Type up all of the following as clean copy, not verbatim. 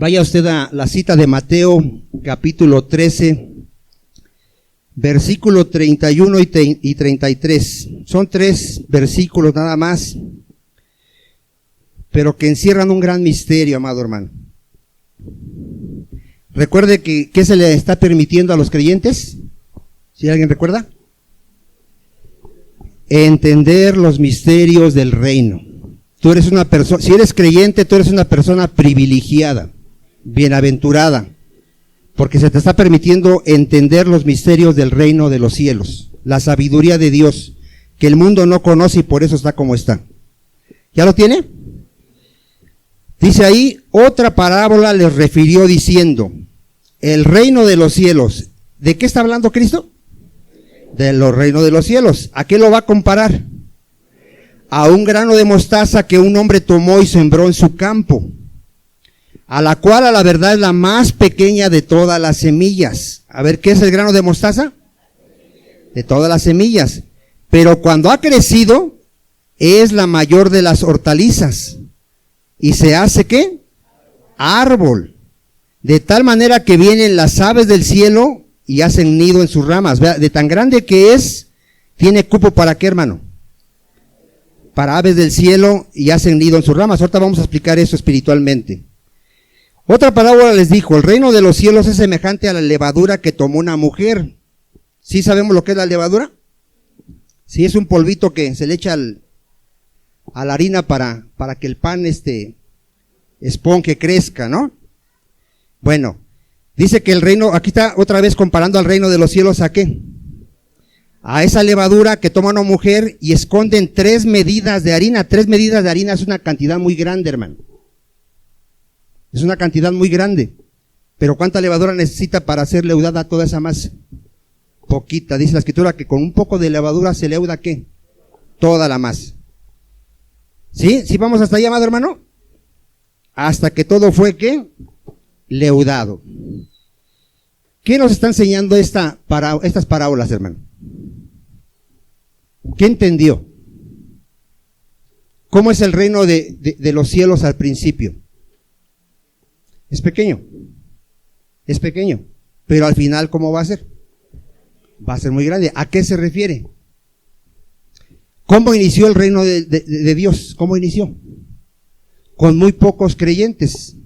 Vaya usted a la cita de Mateo, capítulo 13, versículo 31 y 33. Son 3 versículos nada más, pero que encierran un gran misterio, amado hermano. Recuerde que ¿qué se le está permitiendo a los creyentes? ¿Si alguien recuerda? Entender los misterios del reino. Tú eres una persona, si eres creyente, tú eres una persona privilegiada, bienaventurada, porque se te está permitiendo entender los misterios del reino de los cielos, la sabiduría de Dios, que el mundo no conoce y por eso está como está. ¿Ya lo tiene? Dice ahí, otra parábola les refirió diciendo, el reino de los cielos. ¿De qué está hablando Cristo? De los reinos de los cielos. ¿A qué lo va a comparar? A un grano de mostaza que un hombre tomó y sembró en su campo, a la cual a la verdad es la más pequeña de todas las semillas. A ver, ¿qué es el grano de mostaza? De todas las semillas. Pero cuando ha crecido, es la mayor de las hortalizas. ¿Y se hace qué? Árbol. De tal manera que vienen las aves del cielo y hacen nido en sus ramas. Vea, de tan grande que es, tiene cupo para qué, hermano? Para aves del cielo y hacen nido en sus ramas. Ahorita vamos a explicar eso espiritualmente. Otra parábola les dijo, el reino de los cielos es semejante a la levadura que tomó una mujer. ¿Sí sabemos lo que es la levadura? Sí, es un polvito que se le echa a la harina para que el pan esponje, crezca, ¿no? Bueno, dice que el reino, aquí está otra vez comparando al reino de los cielos, ¿a qué? A esa levadura que toma una mujer y esconden 3 medidas de harina. 3 medidas de harina es una cantidad muy grande, hermano. Es una cantidad muy grande. Pero ¿cuánta levadura necesita para hacer leudada toda esa masa? Poquita. Dice la escritura que con un poco de levadura se leuda ¿qué? Toda la masa. ¿Sí? ¿Sí vamos hasta allá, amado hermano? Hasta que todo fue ¿qué? Leudado. ¿Qué nos está enseñando estas parábolas, hermano? ¿Qué entendió? ¿Cómo es el reino de los cielos al principio? Es pequeño, pero al final ¿cómo va a ser? Va a ser muy grande. ¿A qué se refiere? ¿Cómo inició el reino de Dios? ¿Cómo inició? Con muy pocos creyentes,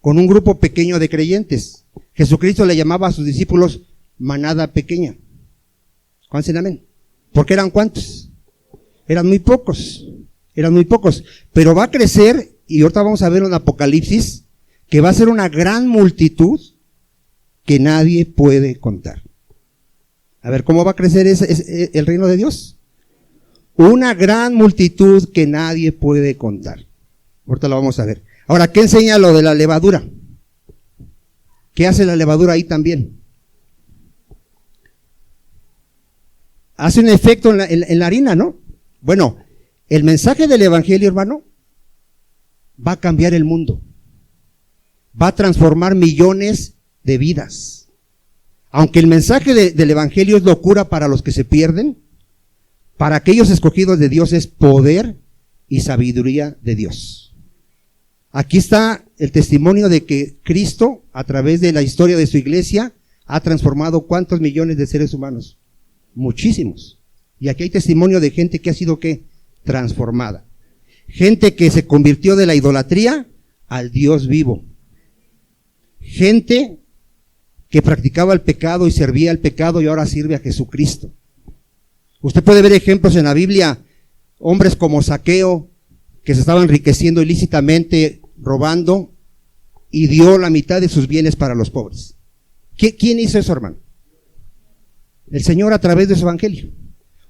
con un grupo pequeño de creyentes. Jesucristo le llamaba a sus discípulos manada pequeña. ¿Cuántos dicen amén? ¿Porque eran cuántos? Eran muy pocos, pero va a crecer, y ahorita vamos a ver en Apocalipsis, que va a ser una gran multitud que nadie puede contar. A ver, ¿cómo va a crecer el reino de Dios? Una gran multitud que nadie puede contar. Ahorita lo vamos a ver. Ahora, ¿qué enseña lo de la levadura? ¿Qué hace la levadura ahí también? Hace un efecto en la harina, ¿no? Bueno, el mensaje del evangelio, hermano, va a cambiar el mundo. Va a transformar millones de vidas. Aunque el mensaje del evangelio es locura para los que se pierden, para aquellos escogidos de Dios es poder y sabiduría de Dios. Aquí está el testimonio de que Cristo, a través de la historia de su iglesia, ha transformado ¿cuántos millones de seres humanos? Muchísimos. Y aquí hay testimonio de gente que ha sido ¿qué? Transformada. Gente que se convirtió de la idolatría al Dios vivo. Gente que practicaba el pecado y servía al pecado y ahora sirve a Jesucristo. Usted puede ver ejemplos en la Biblia, hombres como Zaqueo, que se estaba enriqueciendo ilícitamente, robando, y dio la mitad de sus bienes para los pobres. ¿Quién hizo eso, hermano? El Señor a través de su evangelio.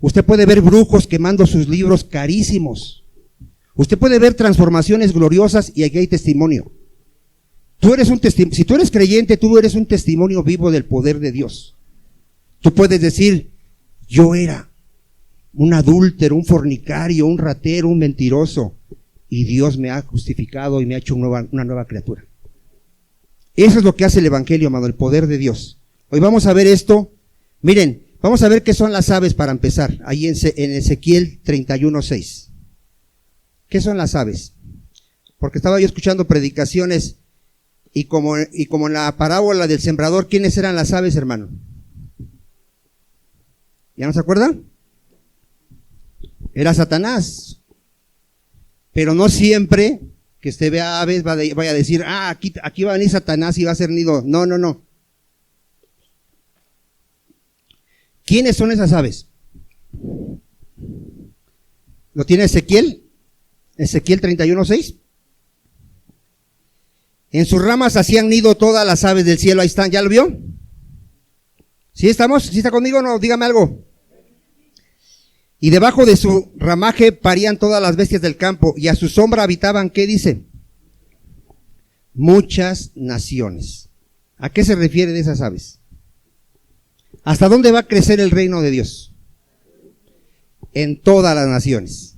Usted puede ver brujos quemando sus libros carísimos. Usted puede ver transformaciones gloriosas y aquí hay testimonio. Si tú eres creyente, tú eres un testimonio vivo del poder de Dios. Tú puedes decir, yo era un adúltero, un fornicario, un ratero, un mentiroso, y Dios me ha justificado y me ha hecho una nueva criatura. Eso es lo que hace el evangelio, amado, el poder de Dios. Hoy vamos a ver esto. Miren, vamos a ver qué son las aves para empezar, ahí en Ezequiel 31:6. ¿Qué son las aves? Porque estaba yo escuchando predicaciones Y como en la parábola del sembrador, ¿quiénes eran las aves, hermano? ¿Ya no se acuerdan? Era Satanás. Pero no siempre que usted vea aves vaya a decir, aquí va a venir Satanás y va a ser nido. No, no, no. ¿Quiénes son esas aves? ¿Lo tiene Ezequiel? Ezequiel 31:6. En sus ramas hacían nido todas las aves del cielo. Ahí están, ¿ya lo vio? ¿Sí estamos? ¿Sí está conmigo o no? Dígame algo. Y debajo de su ramaje parían todas las bestias del campo, y a su sombra habitaban, ¿qué dice? Muchas naciones. ¿A qué se refiere de esas aves? ¿Hasta dónde va a crecer el reino de Dios? En todas las naciones.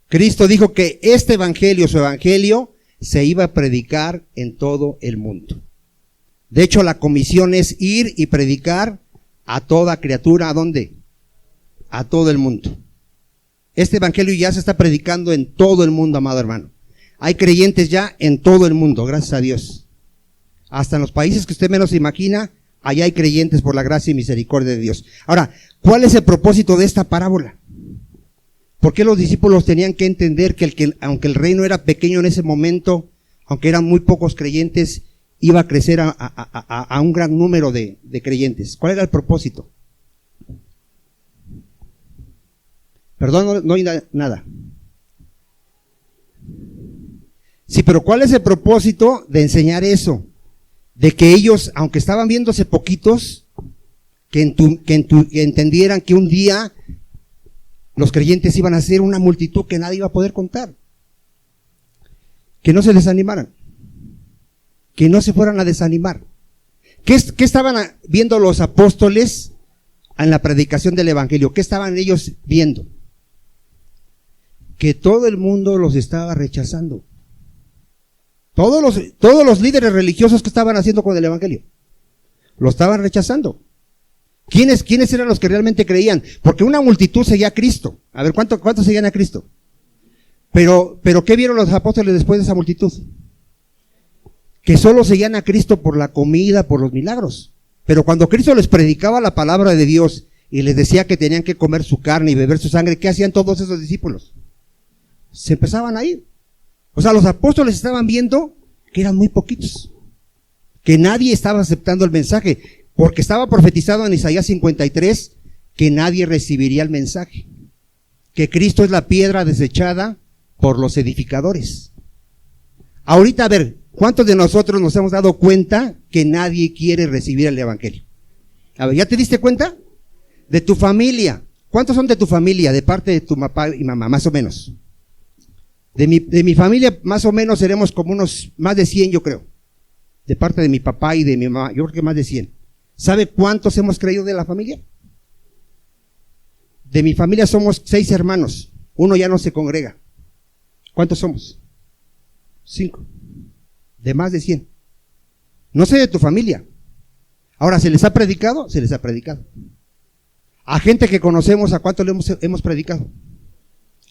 Cristo dijo que este evangelio, su evangelio, se iba a predicar en todo el mundo. De hecho, la comisión es ir y predicar a toda criatura. ¿A dónde? A todo el mundo. Este evangelio ya se está predicando en todo el mundo, amado hermano. Hay creyentes ya en todo el mundo, gracias a Dios. Hasta en los países que usted menos se imagina, allá hay creyentes por la gracia y misericordia de Dios. Ahora, ¿cuál es el propósito de esta parábola? ¿Por qué los discípulos tenían que entender que aunque el reino era pequeño en ese momento, aunque eran muy pocos creyentes, iba a crecer a un gran número de creyentes? ¿Cuál era el propósito? Perdón, no hay nada. Sí, pero ¿cuál es el propósito de enseñar eso? De que ellos, aunque estaban viéndose poquitos, que entendieran que un día los creyentes iban a ser una multitud que nadie iba a poder contar. Que no se desanimaran. Que no se fueran a desanimar. ¿Qué estaban viendo los apóstoles en la predicación del evangelio? ¿Qué estaban ellos viendo? Que todo el mundo los estaba rechazando. Todos los líderes religiosos que estaban haciendo con el evangelio, lo estaban rechazando. ¿Quiénes eran los que realmente creían? Porque una multitud seguía a Cristo. A ver, ¿cuántos seguían a Cristo? Pero ¿qué vieron los apóstoles después de esa multitud? Que solo seguían a Cristo por la comida, por los milagros. Pero cuando Cristo les predicaba la palabra de Dios y les decía que tenían que comer su carne y beber su sangre, ¿qué hacían todos esos discípulos? Se empezaban a ir. O sea, los apóstoles estaban viendo que eran muy poquitos, que nadie estaba aceptando el mensaje, porque estaba profetizado en Isaías 53 que nadie recibiría el mensaje, que Cristo es la piedra desechada por los edificadores. Ahorita, a ver, ¿cuántos de nosotros nos hemos dado cuenta que nadie quiere recibir el evangelio? A ver, ¿ya te diste cuenta? De tu familia. ¿Cuántos son de tu familia? De parte de tu papá y mamá, más o menos. De mi familia, más o menos, seremos como unos más de 100, yo creo. De parte de mi papá y de mi mamá, yo creo que más de 100. ¿Sabe cuántos hemos creído de la familia? De mi familia somos 6 hermanos. Uno ya no se congrega. ¿Cuántos somos? 5. De más de 100. No sé de tu familia. Ahora, ¿se les ha predicado? Se les ha predicado. A gente que conocemos, ¿a cuánto le hemos predicado?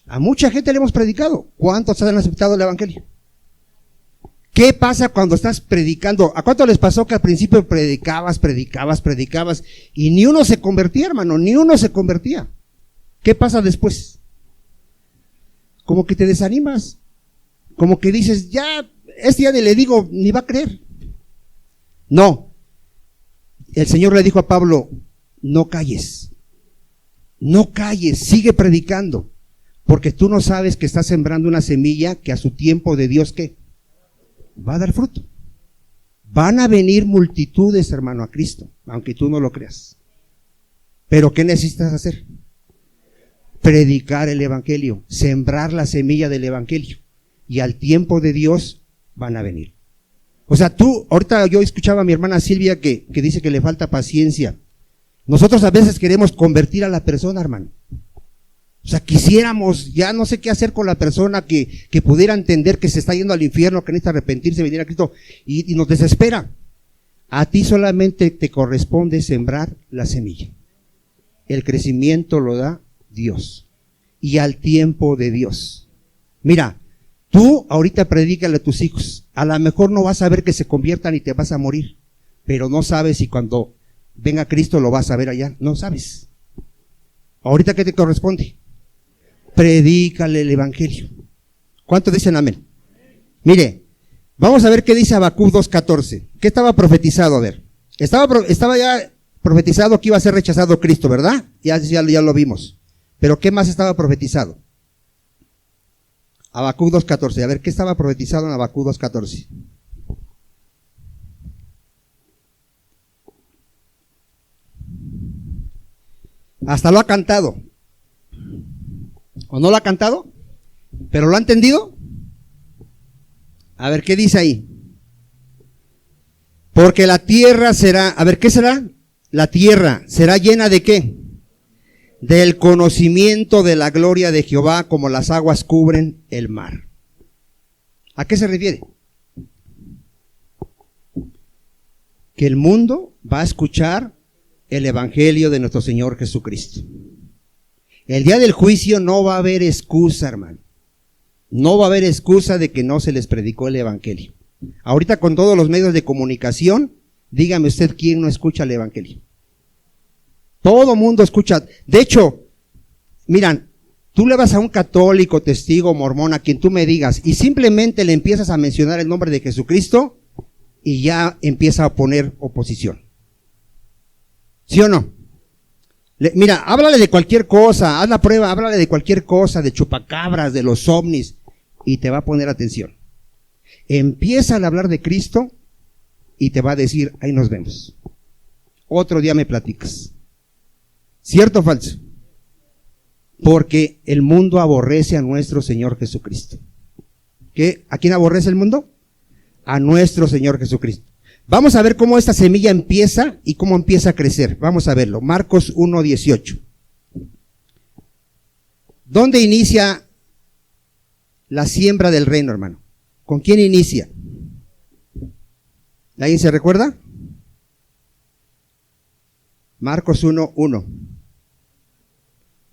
A mucha gente le hemos predicado. ¿Cuántos han aceptado el evangelio? ¿Qué pasa cuando estás predicando? ¿A cuánto les pasó que al principio predicabas y ni uno se convertía, hermano? Ni uno se convertía. ¿Qué pasa después? Como que te desanimas. Como que dices, ya, este ya ni le digo, ni va a creer. No. El Señor le dijo a Pablo, no calles. No calles, sigue predicando. Porque tú no sabes que estás sembrando una semilla que a su tiempo de Dios, ¿qué? Va a dar fruto. Van a venir multitudes, hermano, a Cristo, aunque tú no lo creas. Pero ¿qué necesitas hacer? Predicar el evangelio, sembrar la semilla del evangelio. Y al tiempo de Dios van a venir. O sea, ahorita yo escuchaba a mi hermana Silvia que dice que le falta paciencia. Nosotros a veces queremos convertir a la persona, hermano. O sea, quisiéramos, ya no sé qué hacer con la persona que pudiera entender que se está yendo al infierno, que necesita arrepentirse, venir a Cristo, y nos desespera. A ti solamente te corresponde sembrar la semilla. El crecimiento lo da Dios. Y al tiempo de Dios. Mira, Tú ahorita predícale a tus hijos. A lo mejor no vas a ver que se conviertan y te vas a morir, pero no sabes si cuando venga Cristo lo vas a ver allá. No sabes. Ahorita, ¿qué te corresponde? Predícale el evangelio. ¿Cuántos dicen amén? Mire, vamos a ver qué dice Habacuc 2:14. ¿Qué estaba profetizado? A ver, estaba ya profetizado que iba a ser rechazado Cristo, ¿verdad? Ya lo vimos. Pero ¿qué más estaba profetizado? Habacuc 2:14. A ver, ¿qué estaba profetizado en Habacuc 2:14? Hasta lo ha cantado. ¿O no lo ha cantado? ¿Pero lo ha entendido? A ver, ¿qué dice ahí? Porque la tierra será, a ver, ¿qué será? La tierra será llena ¿de qué? Del conocimiento de la gloria de Jehová, como las aguas cubren el mar. ¿A qué se refiere? Que el mundo va a escuchar el evangelio de nuestro Señor Jesucristo. El día del juicio no va a haber excusa, hermano. No va a haber excusa de que no se les predicó el evangelio. Ahorita con todos los medios de comunicación, dígame usted quién no escucha el evangelio. Todo mundo escucha. De hecho, miran, tú le vas a un católico, testigo, mormón, a quien tú me digas, y simplemente le empiezas a mencionar el nombre de Jesucristo, y ya empieza a poner oposición. ¿Sí o no? Mira, háblale de cualquier cosa, haz la prueba, háblale de cualquier cosa, de chupacabras, de los ovnis, y te va a poner atención. Empieza a hablar de Cristo y te va a decir, ahí nos vemos. Otro día me platicas. ¿Cierto o falso? Porque el mundo aborrece a nuestro Señor Jesucristo. ¿Qué? ¿A quién aborrece el mundo? A nuestro Señor Jesucristo. Vamos a ver cómo esta semilla empieza y cómo empieza a crecer. Vamos a verlo. Marcos 1:18. ¿Dónde inicia la siembra del reino, hermano? ¿Con quién inicia? ¿Alguien se recuerda? Marcos 1:1.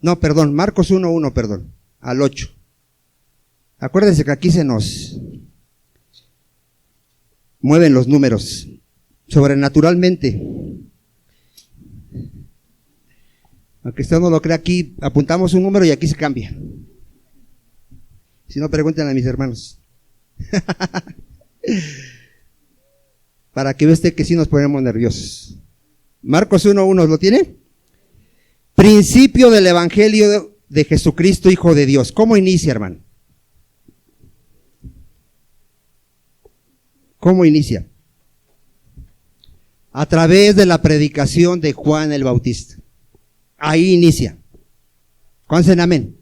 No, perdón, Marcos 1:1, perdón, al 8. Acuérdense que aquí se nos mueven los números sobrenaturalmente. Aunque usted no lo crea, aquí apuntamos un número y aquí se cambia. Si no, pregunten a mis hermanos. Para que vea usted que sí nos ponemos nerviosos. Marcos 1:1, ¿lo tiene? Principio del evangelio de Jesucristo, Hijo de Dios. ¿Cómo inicia, hermano? ¿Cómo inicia? A través de la predicación de Juan el Bautista. Ahí inicia. ¿Cuántos dicen amén?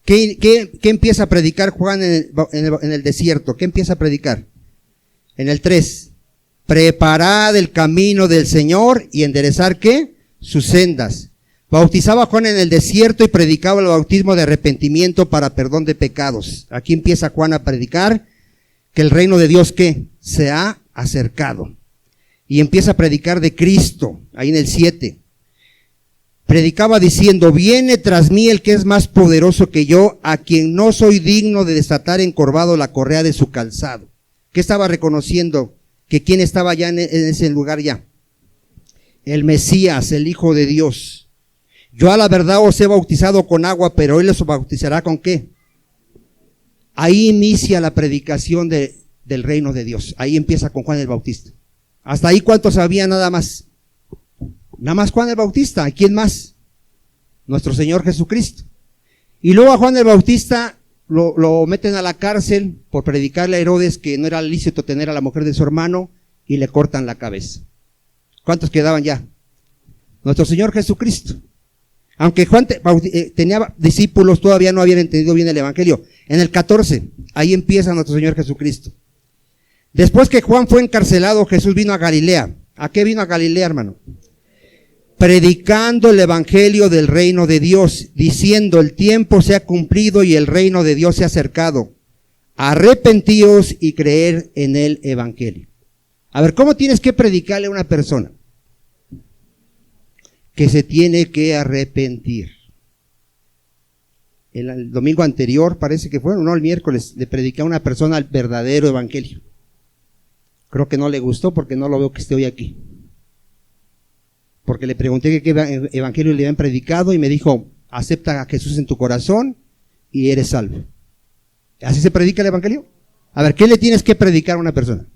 ¿Qué empieza a predicar Juan en el desierto? ¿Qué empieza a predicar? En el 3. Preparad el camino del Señor y enderezar ¿qué? Sus sendas. Bautizaba a Juan en el desierto y predicaba el bautismo de arrepentimiento para perdón de pecados. Aquí empieza Juan a predicar que el reino de Dios ¿qué? Se ha acercado. Y empieza a predicar de Cristo, ahí en el 7. Predicaba diciendo, viene tras mí el que es más poderoso que yo, a quien no soy digno de desatar encorvado la correa de su calzado. ¿Qué estaba reconociendo? Que quién estaba ya en ese lugar ya. El Mesías, el Hijo de Dios. Yo a la verdad os he bautizado con agua, pero él os bautizará ¿con qué? Ahí inicia la predicación del reino de Dios. Ahí empieza con Juan el Bautista. Hasta ahí, ¿cuántos había nada más? Nada más Juan el Bautista. ¿Y quién más? Nuestro Señor Jesucristo. Y luego a Juan el Bautista lo meten a la cárcel por predicarle a Herodes que no era lícito tener a la mujer de su hermano y le cortan la cabeza. ¿Cuántos quedaban ya? Nuestro Señor Jesucristo. Aunque Juan tenía discípulos, todavía no habían entendido bien el evangelio. En el 14, ahí empieza nuestro Señor Jesucristo. Después que Juan fue encarcelado, Jesús vino a Galilea. ¿A qué vino a Galilea, hermano? Predicando el evangelio del reino de Dios, diciendo, el tiempo se ha cumplido y el reino de Dios se ha acercado. Arrepentíos y creer en el evangelio. A ver, ¿cómo tienes que predicarle a una persona? Que se tiene que arrepentir. el domingo anterior, parece que fue, no, el miércoles, le prediqué a una persona el verdadero evangelio. Creo que no le gustó porque no lo veo que esté hoy aquí. Porque le pregunté qué evangelio le habían predicado y me dijo, acepta a Jesús en tu corazón y eres salvo. ¿Así se predica el evangelio? A ver, ¿qué le tienes que predicar a una persona?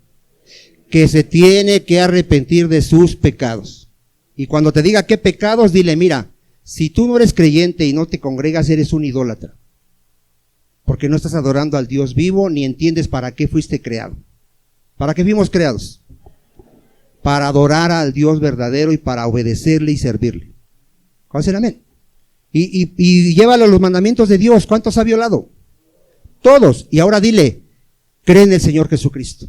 Que se tiene que arrepentir de sus pecados. Y cuando te diga qué pecados, dile, mira, si tú no eres creyente y no te congregas, eres un idólatra. Porque no estás adorando al Dios vivo, ni entiendes para qué fuiste creado. ¿Para qué fuimos creados? Para adorar al Dios verdadero y para obedecerle y servirle. ¿Cuál será? Amén. Y llévalo a los mandamientos de Dios. ¿Cuántos ha violado? Todos. Y ahora dile, cree en el Señor Jesucristo.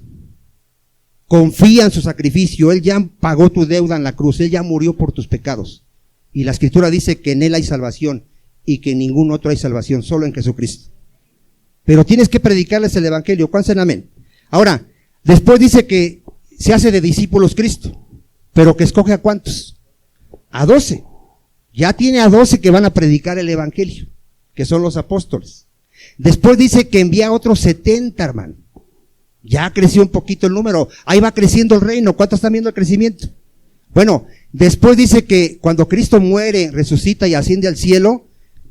Confía en su sacrificio. Él ya pagó tu deuda en la cruz. Él ya murió por tus pecados. Y la Escritura dice que en Él hay salvación y que en ningún otro hay salvación, solo en Jesucristo. Pero tienes que predicarles el evangelio. ¿Cuántos serán? Amén. Ahora, después dice que se hace de discípulos Cristo, pero que escoge a ¿cuántos? A 12. Ya tiene a 12 que van a predicar el evangelio, que son los apóstoles. Después dice que envía a otros 70, hermano. Ya creció un poquito el número. Ahí va creciendo el reino. ¿Cuántos están viendo el crecimiento? Bueno, después dice que cuando Cristo muere, resucita y asciende al cielo,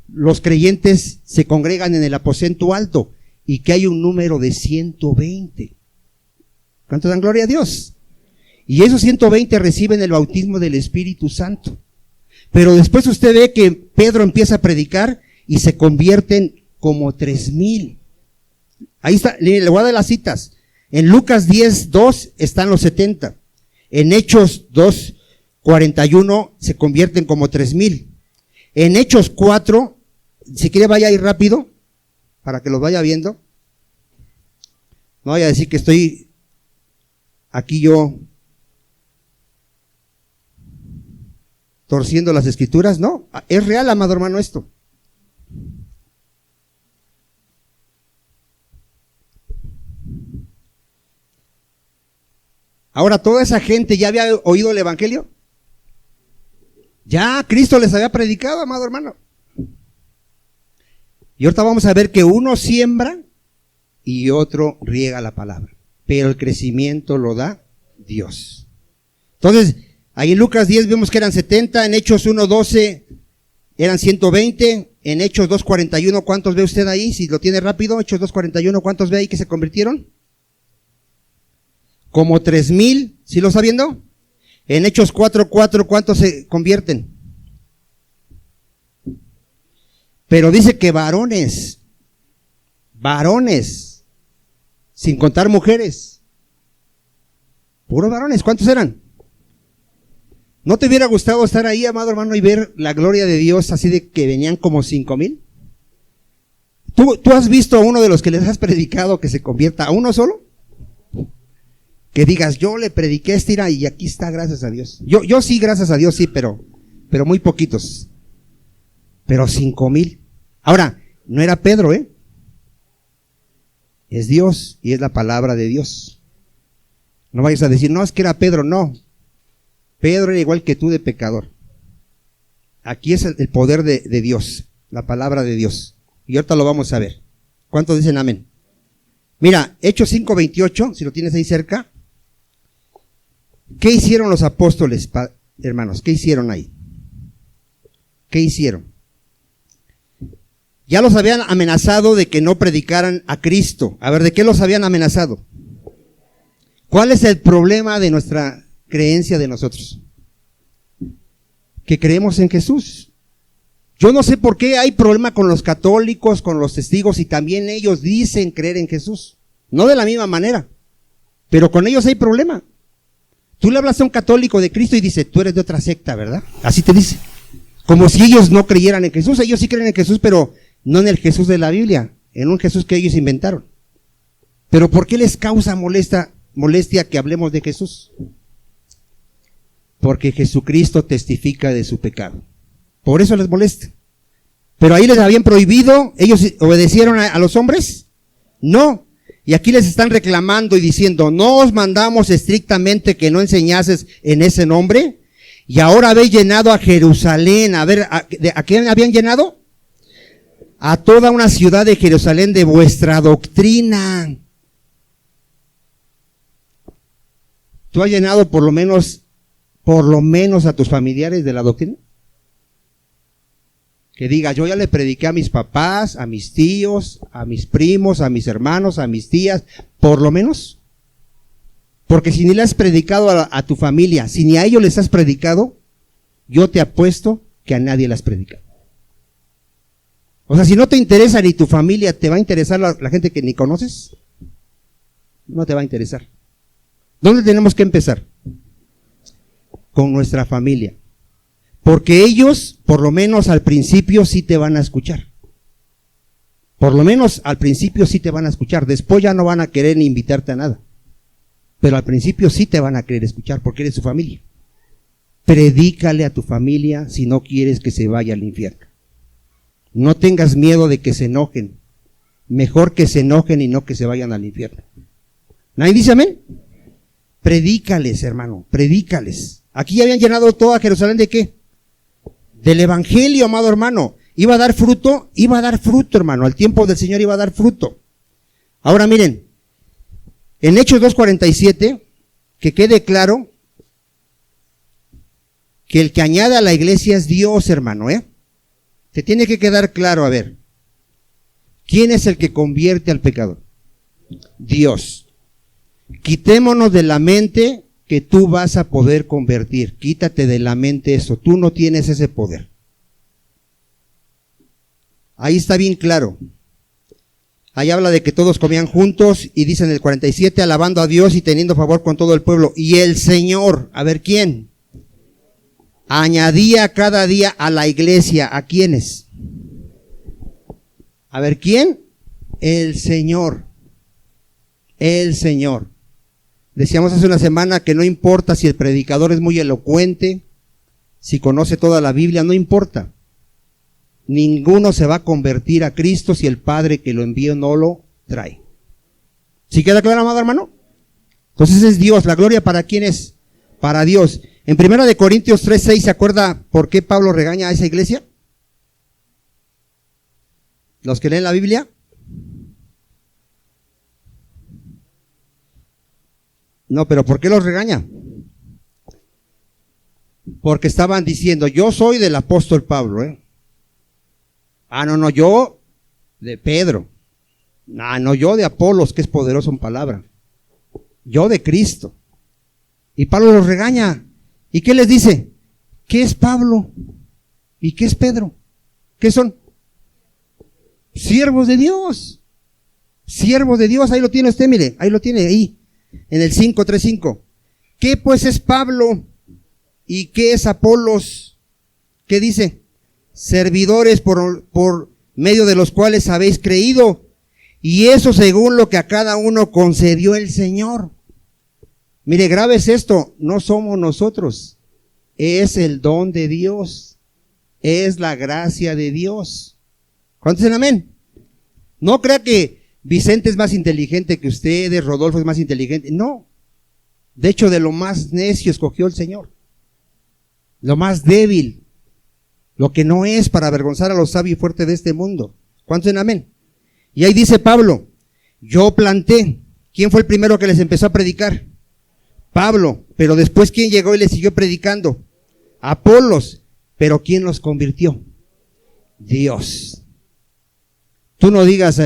los creyentes se congregan en el aposento alto y que hay un número de 120. ¿Cuántos dan gloria a Dios? Y esos 120 reciben el bautismo del Espíritu Santo. Pero después usted ve que Pedro empieza a predicar y se convierten como 3,000. Ahí está, le voy a dar las citas. En Lucas 10:2 están los 70. En Hechos 2:41 se convierten como 3,000. En Hechos 4, si quiere vaya ahí rápido, para que los vaya viendo. No vaya a decir que estoy aquí yo torciendo las escrituras. No, es real, amado hermano, esto. Ahora, ¿toda esa gente ya había oído el evangelio? Ya Cristo les había predicado, amado hermano. Y ahorita vamos a ver que uno siembra y otro riega la palabra, pero el crecimiento lo da Dios. Entonces, ahí en Lucas 10 vemos que eran 70, en Hechos 1:12 eran 120, en Hechos 2:41, ¿cuántos ve usted ahí? Si lo tiene rápido, Hechos 2:41, ¿cuántos ve ahí que se convirtieron? Como 3,000, ¿sí lo está viendo? En Hechos 4:4, ¿cuántos se convierten? Pero dice que varones, sin contar mujeres, puros varones. ¿Cuántos eran? ¿No te hubiera gustado estar ahí, amado hermano, y ver la gloria de Dios así de que venían como 5,000? ¿Tú has visto a uno de los que les has predicado que se convierta a uno solo? Que digas, yo le prediqué y aquí está, gracias a Dios. Yo sí, gracias a Dios, sí, pero muy poquitos. Pero 5,000. Ahora, no era Pedro, es Dios y es la palabra de Dios. No vayas a decir, no, es que era Pedro, no. Pedro era igual que tú de pecador. Aquí es el poder de Dios, la palabra de Dios. Y ahorita lo vamos a ver. ¿Cuántos dicen amén? Mira, Hechos 5:28, si lo tienes ahí cerca. ¿Qué hicieron los apóstoles, hermanos? ¿Qué hicieron ahí? ¿Qué hicieron? Ya los habían amenazado de que no predicaran a Cristo. A ver, ¿de qué los habían amenazado? ¿Cuál es el problema de nuestra creencia de nosotros? Que creemos en Jesús. Yo no sé por qué hay problema con los católicos, con los testigos, y también ellos dicen creer en Jesús. No de la misma manera, pero con ellos hay problema. Tú le hablas a un católico de Cristo y dice, tú eres de otra secta, ¿verdad? Así te dice. Como si ellos no creyeran en Jesús. Ellos sí creen en Jesús, pero no en el Jesús de la Biblia, en un Jesús que ellos inventaron. Pero ¿por qué les causa molestia que hablemos de Jesús? Porque Jesucristo testifica de su pecado. Por eso les molesta. Pero ahí les habían prohibido, ¿ellos obedecieron a los hombres? No. Y aquí les están reclamando y diciendo, ¿no os mandamos estrictamente que no enseñases en ese nombre? Y ahora habéis llenado a Jerusalén. A ver, ¿a quién habían llenado? a toda una ciudad de Jerusalén de vuestra doctrina. ¿Tú has llenado por lo menos a tus familiares de la doctrina? Que diga, yo ya le prediqué a mis papás, a mis tíos, a mis primos, a mis hermanos, a mis tías, por lo menos. Porque si ni le has predicado a tu familia, si ni a ellos les has predicado, yo te apuesto que a nadie le has predicado. O sea, si no te interesa ni tu familia, ¿te va a interesar la gente que ni conoces? No te va a interesar. ¿Dónde tenemos que empezar? Con nuestra familia. Porque ellos, por lo menos al principio, sí te van a escuchar. Por lo menos al principio sí te van a escuchar. Después ya no van a querer ni invitarte a nada. Pero al principio sí te van a querer escuchar porque eres su familia. Predícale a tu familia si no quieres que se vaya al infierno. No tengas miedo de que se enojen. Mejor que se enojen y no que se vayan al infierno. ¿Nadie dice amén? Predícales, hermano, predícales. Aquí ya habían llenado toda Jerusalén ¿de qué? Del evangelio, amado hermano. Iba a dar fruto, hermano. Al tiempo del Señor iba a dar fruto. Ahora miren, en Hechos 2:47, que quede claro que el que añade a la iglesia es Dios, hermano, Te tiene que quedar claro, a ver. ¿Quién es el que convierte al pecador? Dios. Quitémonos de la mente que tú vas a poder convertir. Quítate de la mente eso. Tú no tienes ese poder. Ahí está bien claro. Ahí habla de que todos comían juntos y dice en el 47, alabando a Dios y teniendo favor con todo el pueblo. Y el Señor, a ver, ¿quién? Añadía cada día a la iglesia. ¿A quiénes? A ver, ¿quién? El Señor. El Señor. Decíamos hace una semana que no importa si el predicador es muy elocuente, si conoce toda la Biblia, no importa. Ninguno se va a convertir a Cristo si el Padre que lo envió no lo trae. ¿Sí queda claro, amado hermano? Entonces es Dios. ¿La gloria para quién es? Para Dios. En 1 Corintios 3:6, ¿se acuerda por qué Pablo regaña a esa iglesia? ¿Los que leen la Biblia? No, pero ¿por qué los regaña? Porque estaban diciendo, yo soy del apóstol Pablo, no, yo de Pedro. No, yo de Apolos, que es poderoso en palabra. Yo de Cristo. Y Pablo los regaña. ¿Y qué les dice? ¿Qué es Pablo? ¿Y qué es Pedro? ¿Qué son? Siervos de Dios. Siervos de Dios, ahí lo tiene usted, mire, ahí lo tiene, ahí. En el 5:3-5. ¿Qué pues es Pablo? ¿Y qué es Apolos? ¿Qué dice? Servidores por medio de los cuales habéis creído. Y eso según lo que a cada uno concedió el Señor. Mire, grave es esto, no somos nosotros. Es el don de Dios. Es la gracia de Dios. ¿Cuántos dicen amén? No crea que Vicente es más inteligente que ustedes, Rodolfo es más inteligente. No. De hecho, de lo más necio escogió el Señor. Lo más débil. Lo que no es para avergonzar a los sabios y fuertes de este mundo. ¿Cuántos dicen amén? Y ahí dice Pablo, yo planté. ¿Quién fue el primero que les empezó a predicar? Pablo. Pero después, ¿quién llegó y les siguió predicando? Apolos. Pero ¿quién los convirtió? Dios. Tú no digas,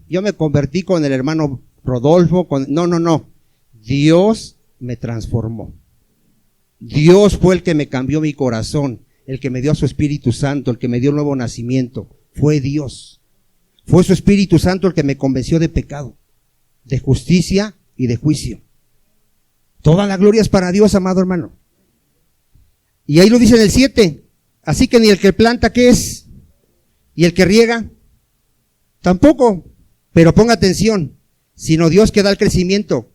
yo me convertí con el hermano Rodolfo, no. Dios me transformó. Dios fue el que me cambió mi corazón, el que me dio a su Espíritu Santo, el que me dio el nuevo nacimiento. Fue Dios. Fue su Espíritu Santo el que me convenció de pecado, de justicia y de juicio. Toda la gloria es para Dios, amado hermano. Y ahí lo dice en el 7. Así que ni el que planta, ¿qué es? Y el que riega, tampoco. Pero ponga atención, sino Dios que da el crecimiento.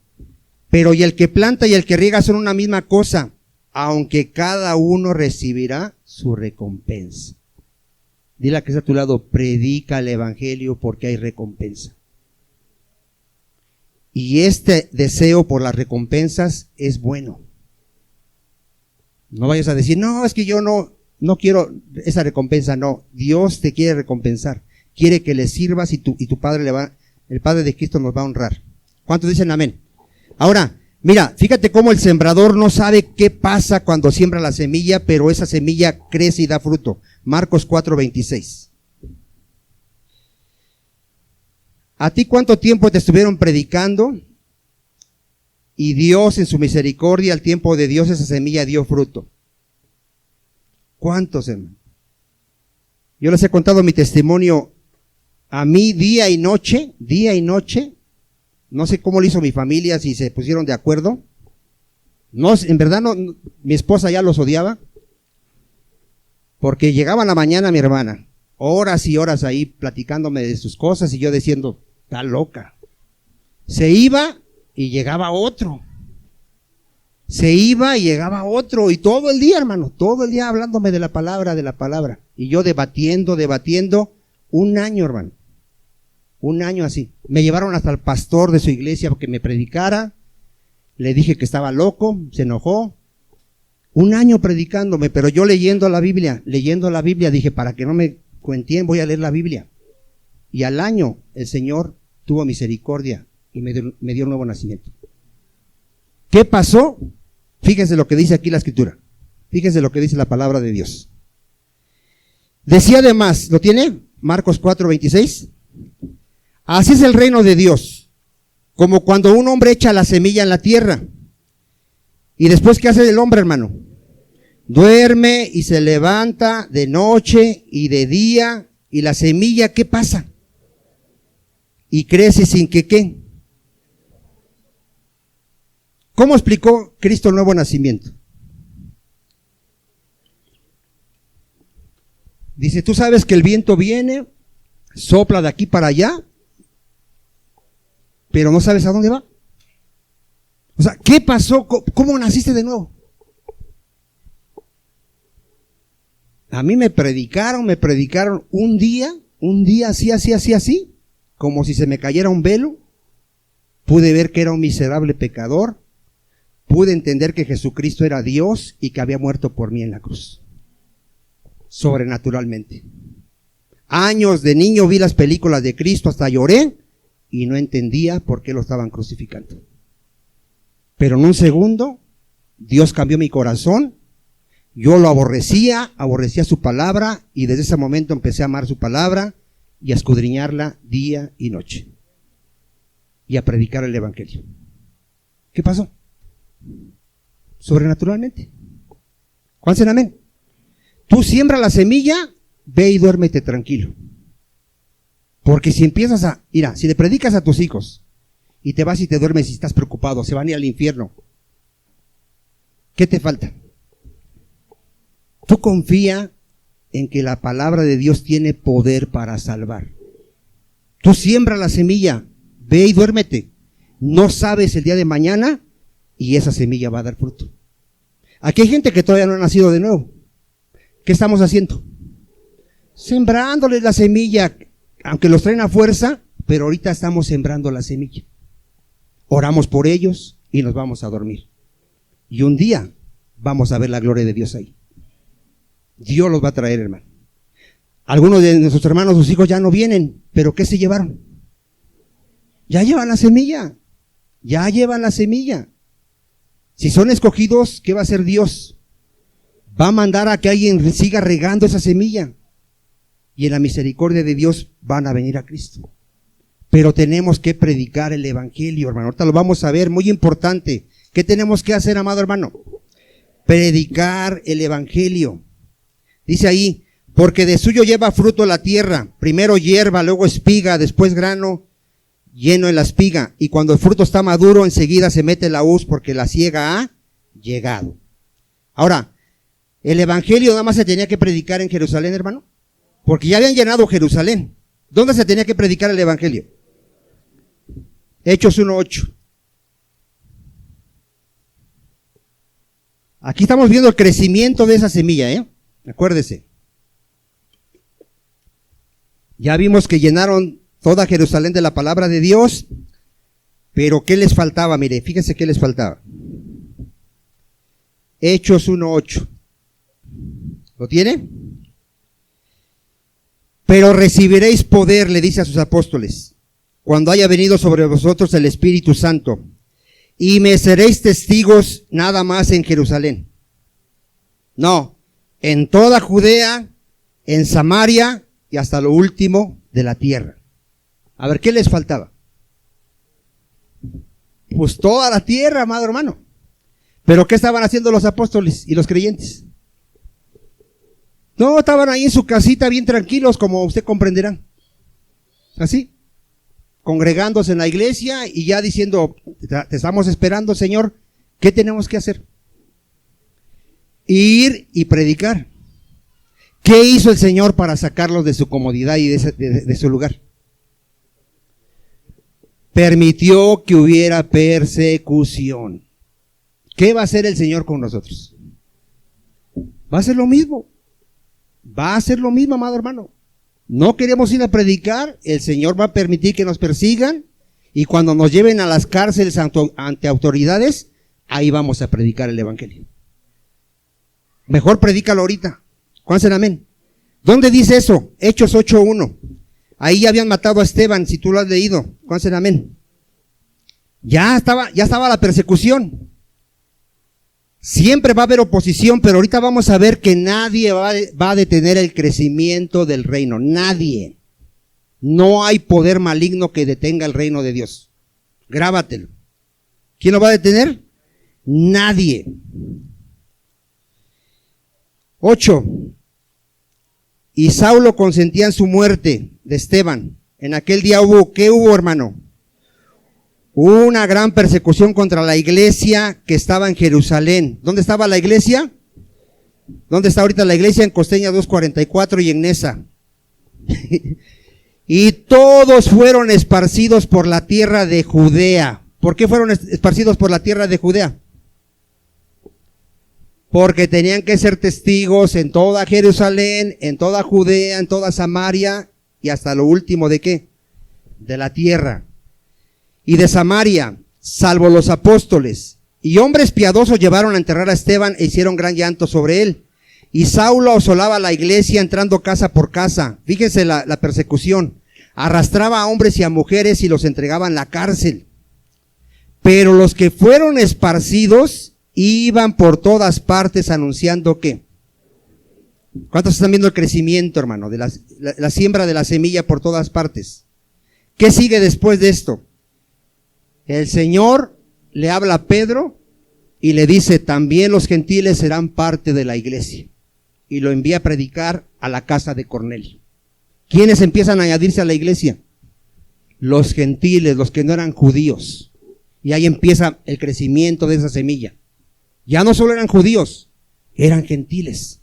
Pero y el que planta y el que riega son una misma cosa, aunque cada uno recibirá su recompensa. Dile a que está a tu lado, predica el evangelio porque hay recompensa. Y este deseo por las recompensas es bueno. No vayas a decir, no, es que yo no quiero esa recompensa. No, Dios te quiere recompensar. quiere que le sirvas y tu Padre el Padre de Cristo nos va a honrar. ¿Cuántos dicen amén? Ahora, mira, fíjate cómo el sembrador no sabe qué pasa cuando siembra la semilla, pero esa semilla crece y da fruto. Marcos 4:26. ¿A ti cuánto tiempo te estuvieron predicando? Y Dios en su misericordia, al tiempo de Dios, esa semilla dio fruto. ¿Cuántos, hermano? Yo les he contado mi testimonio. A mí día y noche, no sé cómo lo hizo mi familia, si se pusieron de acuerdo. No, en verdad no, mi esposa ya los odiaba. Porque llegaba en la mañana mi hermana, horas y horas ahí platicándome de sus cosas y yo diciendo, está loca. Se iba y llegaba otro. Se iba y llegaba otro. Y todo el día, hermano, todo el día hablándome de la palabra. Y yo debatiendo, un año, hermano. Un año así. Me llevaron hasta el pastor de su iglesia porque me predicara. Le dije que estaba loco, se enojó. Un año predicándome, pero yo leyendo la Biblia, dije, para que no me cuenten, voy a leer la Biblia. Y al año el Señor tuvo misericordia y me dio un nuevo nacimiento. ¿Qué pasó? Fíjense lo que dice aquí la Escritura. Fíjense lo que dice la palabra de Dios. Decía además, ¿lo tiene? Marcos 4:26. Así es el reino de Dios, como cuando un hombre echa la semilla en la tierra. ¿Y después qué hace el hombre, hermano? Duerme y se levanta de noche y de día. ¿Y la semilla qué pasa? Y crece sin que ¿qué? ¿Cómo explicó Cristo el nuevo nacimiento? Dice, tú sabes que el viento viene, sopla de aquí para allá, pero no sabes a dónde va. O sea, ¿qué pasó? ¿Cómo naciste de nuevo? A mí me predicaron un día así, como si se me cayera un velo. Pude ver que era un miserable pecador. Pude entender que Jesucristo era Dios y que había muerto por mí en la cruz. Sobrenaturalmente. Años de niño vi las películas de Cristo, hasta lloré y no entendía por qué lo estaban crucificando. Pero en un segundo, Dios cambió mi corazón. Yo lo aborrecía su palabra y desde ese momento empecé a amar su palabra y a escudriñarla día y noche. Y a predicar el evangelio. ¿Qué pasó? Sobrenaturalmente. ¿Cuál será amén? Tú siembra la semilla, ve y duérmete tranquilo. Porque si empiezas si le predicas a tus hijos y te vas y te duermes y estás preocupado, se van a ir al infierno, ¿qué te falta? Tú confía en que la palabra de Dios tiene poder para salvar. Tú siembra la semilla, ve y duérmete. No sabes el día de mañana y esa semilla va a dar fruto. Aquí hay gente que todavía no ha nacido de nuevo. ¿Qué estamos haciendo? Sembrándoles la semilla, aunque los traen a fuerza, pero ahorita estamos sembrando la semilla. Oramos por ellos y nos vamos a dormir. Y un día vamos a ver la gloria de Dios ahí. Dios los va a traer, hermano. Algunos de nuestros hermanos, sus hijos ya no vienen, pero ¿qué se llevaron? Ya llevan la semilla. Ya llevan la semilla. Si son escogidos, ¿qué va a hacer Dios? Va a mandar a que alguien siga regando esa semilla. Y en la misericordia de Dios van a venir a Cristo. Pero tenemos que predicar el evangelio, hermano. Ahorita lo vamos a ver, muy importante. ¿Qué tenemos que hacer, amado hermano? Predicar el evangelio. Dice ahí, porque de suyo lleva fruto la tierra, primero hierba, luego espiga, después grano lleno en la espiga, y cuando el fruto está maduro, enseguida se mete la hoz porque la siega ha llegado. Ahora, ¿el evangelio nada más se tenía que predicar en Jerusalén, hermano? Porque ya habían llenado Jerusalén. ¿Dónde se tenía que predicar el evangelio? Hechos 1:8. Aquí estamos viendo el crecimiento de esa semilla, acuérdese. Ya vimos que llenaron toda Jerusalén de la palabra de Dios, pero ¿qué les faltaba? Mire, fíjense qué les faltaba. Hechos 1:8. ¿Lo tiene? Pero recibiréis poder, le dice a sus apóstoles, cuando haya venido sobre vosotros el Espíritu Santo, y me seréis testigos nada más en Jerusalén. No, en toda Judea, en Samaria y hasta lo último de la tierra. A ver, ¿qué les faltaba? Pues toda la tierra, amado hermano. ¿Pero qué estaban haciendo los apóstoles y los creyentes? No, estaban ahí en su casita bien tranquilos, como usted comprenderá. Así, congregándose en la iglesia y ya diciendo, te estamos esperando, Señor, ¿qué tenemos que hacer? Ir y predicar. ¿Qué hizo el Señor para sacarlos de su comodidad y de su lugar? Permitió que hubiera persecución. ¿Qué va a hacer el Señor con nosotros? Va a hacer lo mismo. Va a hacer lo mismo, amado hermano. No queremos ir a predicar, el Señor va a permitir que nos persigan, y cuando nos lleven a las cárceles ante autoridades, ahí vamos a predicar el evangelio. Mejor predícalo ahorita. ¿Cuántos dicen amén? ¿Dónde dice eso? Hechos 8:1. Ahí ya habían matado a Esteban, si tú lo has leído. ¿Cuántos dicen amén? Ya estaba la persecución. Siempre va a haber oposición, pero ahorita vamos a ver que nadie va a detener el crecimiento del reino. Nadie. No hay poder maligno que detenga el reino de Dios. Grábatelo. ¿Quién lo va a detener? Nadie. 8. Y Saulo consentía en su muerte de Esteban. En aquel día ¿qué hubo, hermano? Una gran persecución contra la iglesia que estaba en Jerusalén. ¿Dónde estaba la iglesia? ¿Dónde está ahorita la iglesia? En Costeña 244 y en Nesa. Y todos fueron esparcidos por la tierra de Judea. ¿Por qué fueron esparcidos por la tierra de Judea? Porque tenían que ser testigos en toda Jerusalén, en toda Judea, en toda Samaria y hasta lo último ¿de qué? De la tierra. Y de Samaria, salvo los apóstoles y hombres piadosos, llevaron a enterrar a Esteban e hicieron gran llanto sobre él. Y Saulo asolaba la iglesia entrando casa por casa. Fíjense la persecución. Arrastraba a hombres y a mujeres y los entregaba en la cárcel. Pero los que fueron esparcidos iban por todas partes anunciando ¿qué? ¿Cuántos están viendo el crecimiento, hermano? De la siembra de la semilla por todas partes. ¿Qué sigue después de esto? El Señor le habla a Pedro y le dice, también los gentiles serán parte de la iglesia. Y lo envía a predicar a la casa de Cornelio. ¿Quiénes empiezan a añadirse a la iglesia? Los gentiles, los que no eran judíos. Y ahí empieza el crecimiento de esa semilla. Ya no solo eran judíos, eran gentiles.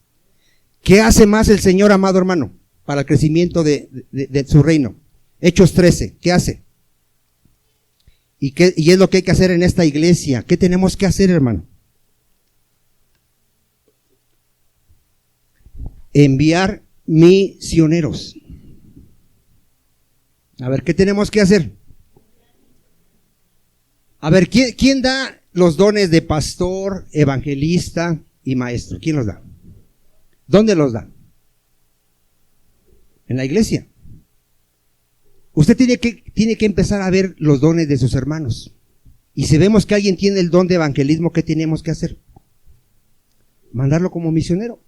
¿Qué hace más el Señor, amado hermano, para el crecimiento de su reino? Hechos 13, ¿qué hace? Y es lo que hay que hacer en esta iglesia. ¿Qué tenemos que hacer, hermano? Enviar misioneros. A ver, ¿qué tenemos que hacer? A ver, ¿quién da los dones de pastor, evangelista y maestro? ¿Quién los da? ¿Dónde los da? En la iglesia. Usted tiene que empezar a ver los dones de sus hermanos. Y si vemos que alguien tiene el don de evangelismo, ¿qué tenemos que hacer? Mandarlo como misionero.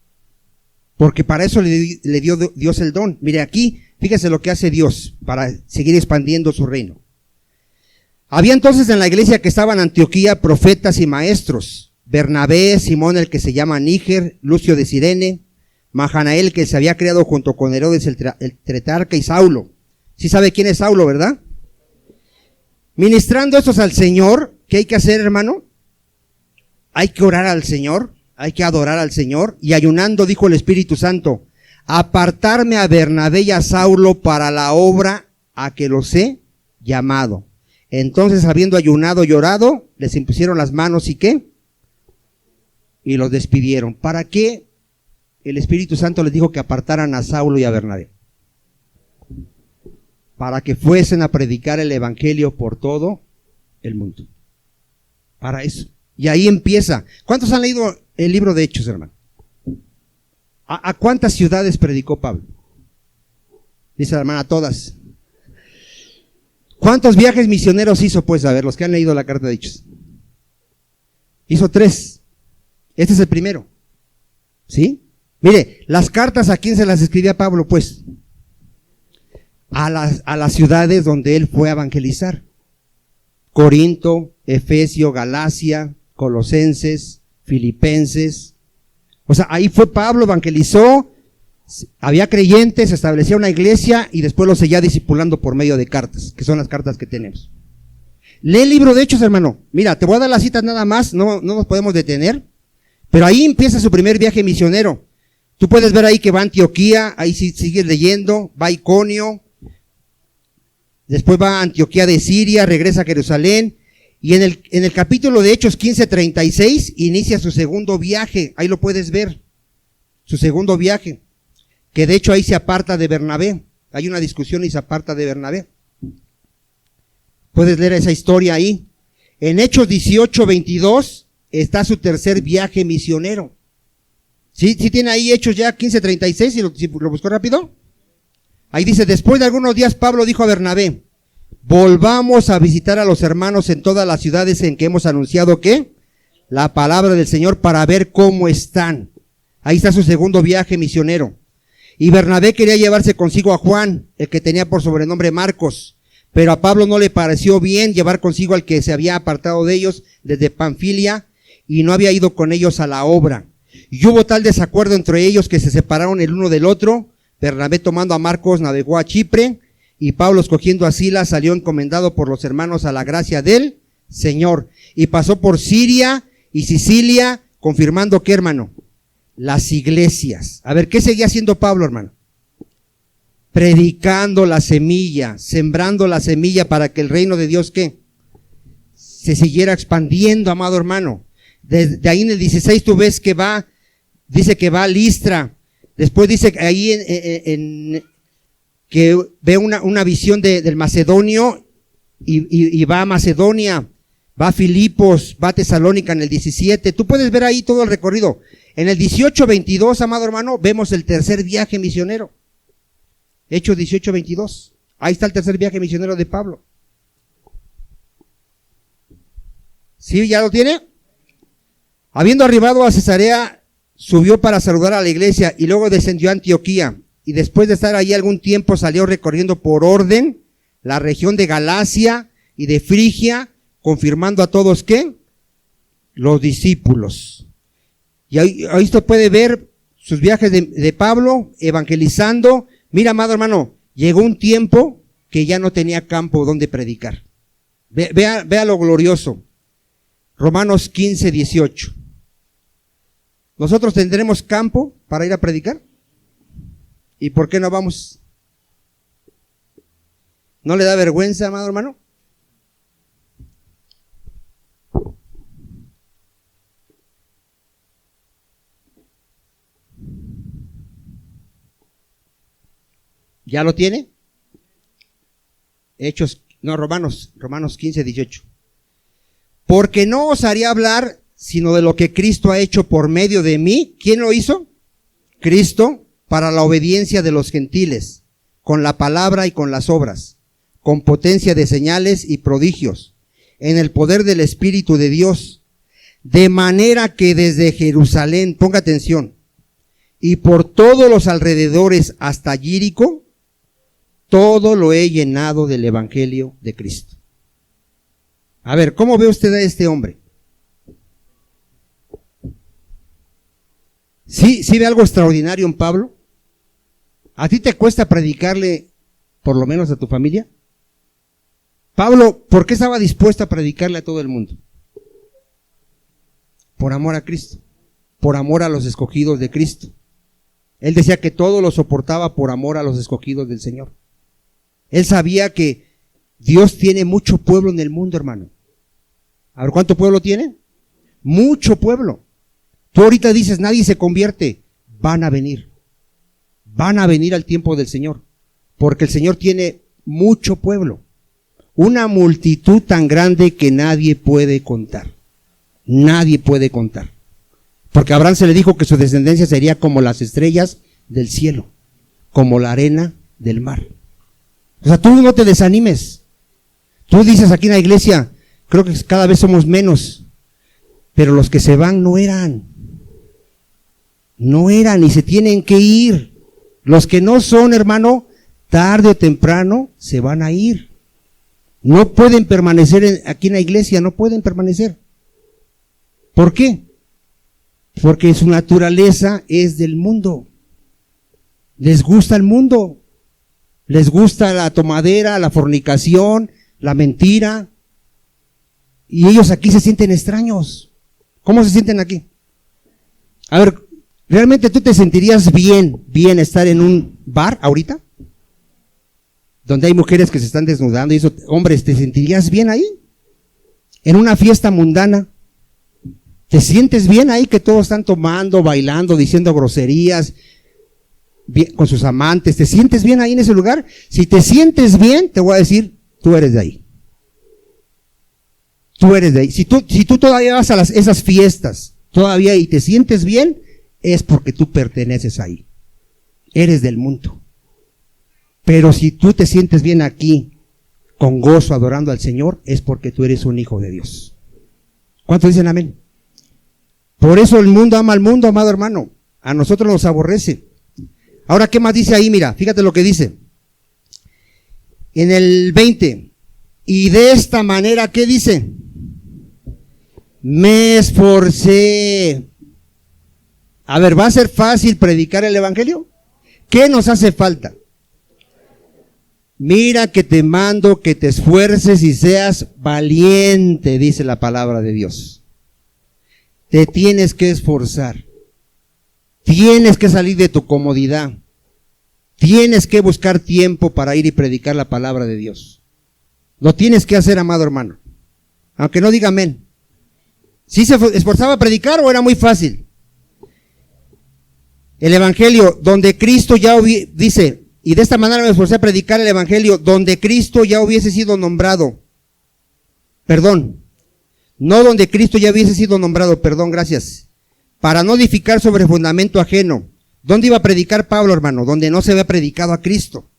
Porque para eso le dio Dios el don. Mire aquí, fíjese lo que hace Dios para seguir expandiendo su reino. Había entonces en la iglesia que estaba en Antioquía profetas y maestros. Bernabé, Simón el que se llama Níger, Lucio de Cirene, Mahanael que se había creado junto con Herodes el tetrarca y Saulo. ¿Sí sabe quién es Saulo, verdad? Ministrando estos al Señor, ¿qué hay que hacer, hermano? Hay que orar al Señor, hay que adorar al Señor, y ayunando dijo el Espíritu Santo, apartarme a Bernabé y a Saulo para la obra a que los he llamado. Entonces, habiendo ayunado y orado, les impusieron las manos y ¿qué? Y los despidieron. ¿Para qué el Espíritu Santo les dijo que apartaran a Saulo y a Bernabé? Para que fuesen a predicar el evangelio por todo el mundo. Para eso. Y ahí empieza. ¿Cuántos han leído el libro de Hechos, hermano? ¿A cuántas ciudades predicó Pablo? Dice la hermana, todas. ¿Cuántos viajes misioneros hizo? Pues, a ver, los que han leído la carta de Hechos. Hizo 3. Este es el primero. ¿Sí? Mire, las cartas, ¿a quién se las escribía Pablo? Pues, a las ciudades donde él fue a evangelizar. Corinto, Efesio, Galacia, Colosenses, Filipenses. O sea, ahí fue Pablo, evangelizó, había creyentes, establecía una iglesia y después lo seguía discipulando por medio de cartas, que son las cartas que tenemos. Lee el libro de Hechos, hermano. Mira, te voy a dar las citas nada más, no nos podemos detener, pero ahí empieza su primer viaje misionero. Tú puedes ver ahí que va a Antioquía, ahí sigues leyendo, va a Iconio, después va a Antioquía de Siria, regresa a Jerusalén, y en el capítulo de Hechos 15:36 inicia su segundo viaje, ahí lo puedes ver, su segundo viaje, que de hecho ahí se aparta de Bernabé, hay una discusión y se aparta de Bernabé. Puedes leer esa historia ahí. En Hechos 18:22 está su tercer viaje misionero. ¿Sí tiene ahí Hechos ya 15:36, si lo buscó rápido? Ahí dice, después de algunos días Pablo dijo a Bernabé, volvamos a visitar a los hermanos en todas las ciudades en que hemos anunciado ¿qué? La palabra del Señor para ver cómo están. Ahí está su segundo viaje misionero. Y Bernabé quería llevarse consigo a Juan, el que tenía por sobrenombre Marcos, pero a Pablo no le pareció bien llevar consigo al que se había apartado de ellos desde Panfilia y no había ido con ellos a la obra. Y hubo tal desacuerdo entre ellos que se separaron el uno del otro. Bernabé, tomando a Marcos, navegó a Chipre, y Pablo, escogiendo a Silas, salió encomendado por los hermanos a la gracia del Señor, y pasó por Siria y Sicilia, confirmando ¿qué, hermano? Las iglesias. A ver, ¿qué seguía haciendo Pablo, hermano? Predicando la semilla, sembrando la semilla para que el reino de Dios, ¿qué? Se siguiera expandiendo, amado hermano. Desde ahí en el 16 tú ves que dice que va a Listra. Después dice que ahí que ve una visión del macedonio y va a Macedonia, va a Filipos, va a Tesalónica en el 17. Tú puedes ver ahí todo el recorrido. En el 18:22, amado hermano, vemos el tercer viaje misionero. Hechos 18:22. Ahí está el tercer viaje misionero de Pablo. ¿Sí? ¿Ya lo tiene? Habiendo arribado a Cesarea, subió para saludar a la iglesia y luego descendió a Antioquía. Y después de estar allí algún tiempo salió recorriendo por orden la región de Galacia y de Frigia, confirmando a todos ¿qué? Los discípulos. Y ahí usted puede ver sus viajes de Pablo evangelizando. Mira, amado hermano, llegó un tiempo que ya no tenía campo donde predicar. Vea lo glorioso. Romanos 15:18. ¿Nosotros tendremos campo para ir a predicar? ¿Y por qué no vamos? ¿No le da vergüenza, amado hermano? ¿Ya lo tiene? Romanos 15:18. Porque no os haría hablar sino de lo que Cristo ha hecho por medio de mí. ¿Quién lo hizo? Cristo, para la obediencia de los gentiles, con la palabra y con las obras, con potencia de señales y prodigios, en el poder del Espíritu de Dios, de manera que desde Jerusalén, ponga atención, y por todos los alrededores hasta Yírico, todo lo he llenado del Evangelio de Cristo. A ver, ¿cómo ve usted a este hombre? ¿Sí ve algo extraordinario en Pablo? ¿A ti te cuesta predicarle por lo menos a tu familia? Pablo, ¿por qué estaba dispuesto a predicarle a todo el mundo? Por amor a Cristo, por amor a los escogidos de Cristo. Él decía que todo lo soportaba por amor a los escogidos del Señor. Él sabía que Dios tiene mucho pueblo en el mundo, hermano. A ver, ¿cuánto pueblo tiene? Mucho pueblo. Tú ahorita dices, nadie se convierte. Van a venir al tiempo del Señor, porque el Señor tiene mucho pueblo, una multitud tan grande que nadie puede contar, porque a Abraham se le dijo que su descendencia sería como las estrellas del cielo, como la arena del mar. O sea, tú no te desanimes. Tú dices aquí en la iglesia, creo que cada vez somos menos, pero los que se van no eran y se tienen que ir. Los que no son, hermano, tarde o temprano se van a ir. No pueden permanecer aquí en la iglesia, no pueden permanecer. ¿Por qué? Porque su naturaleza es del mundo. Les gusta el mundo. Les gusta la tomadera, la fornicación, la mentira. Y ellos aquí se sienten extraños. ¿Cómo se sienten aquí? A ver, ¿realmente tú te sentirías bien estar en un bar ahorita? Donde hay mujeres que se están desnudando y eso, hombres, ¿te sentirías bien ahí? En una fiesta mundana. ¿Te sientes bien ahí que todos están tomando, bailando, diciendo groserías bien, con sus amantes? ¿Te sientes bien ahí en ese lugar? Si te sientes bien, te voy a decir, tú eres de ahí. Tú eres de ahí. Si tú todavía vas a esas fiestas, todavía y te sientes bien, es porque tú perteneces ahí. Eres del mundo. Pero si tú te sientes bien aquí, con gozo, adorando al Señor, es porque tú eres un hijo de Dios. ¿Cuántos dicen amén? Por eso el mundo ama al mundo, amado hermano. A nosotros nos aborrece. Ahora, ¿qué más dice ahí? Mira, fíjate lo que dice. En el 20. Y de esta manera, ¿qué dice? Me esforcé. A ver, ¿va a ser fácil predicar el evangelio? ¿Qué nos hace falta? Mira que te mando que te esfuerces y seas valiente, dice la palabra de Dios. Te tienes que esforzar. Tienes que salir de tu comodidad. Tienes que buscar tiempo para ir y predicar la palabra de Dios. Lo tienes que hacer, amado hermano. Aunque no diga amén. ¿Sí se esforzaba a predicar o era muy fácil? El evangelio, donde Cristo ya dice, y de esta manera me esforcé a predicar el evangelio, donde Cristo ya hubiese sido nombrado. Perdón. No donde Cristo ya hubiese sido nombrado, perdón, gracias. Para no edificar sobre fundamento ajeno. ¿Dónde iba a predicar Pablo, hermano? Donde no se había predicado a Cristo.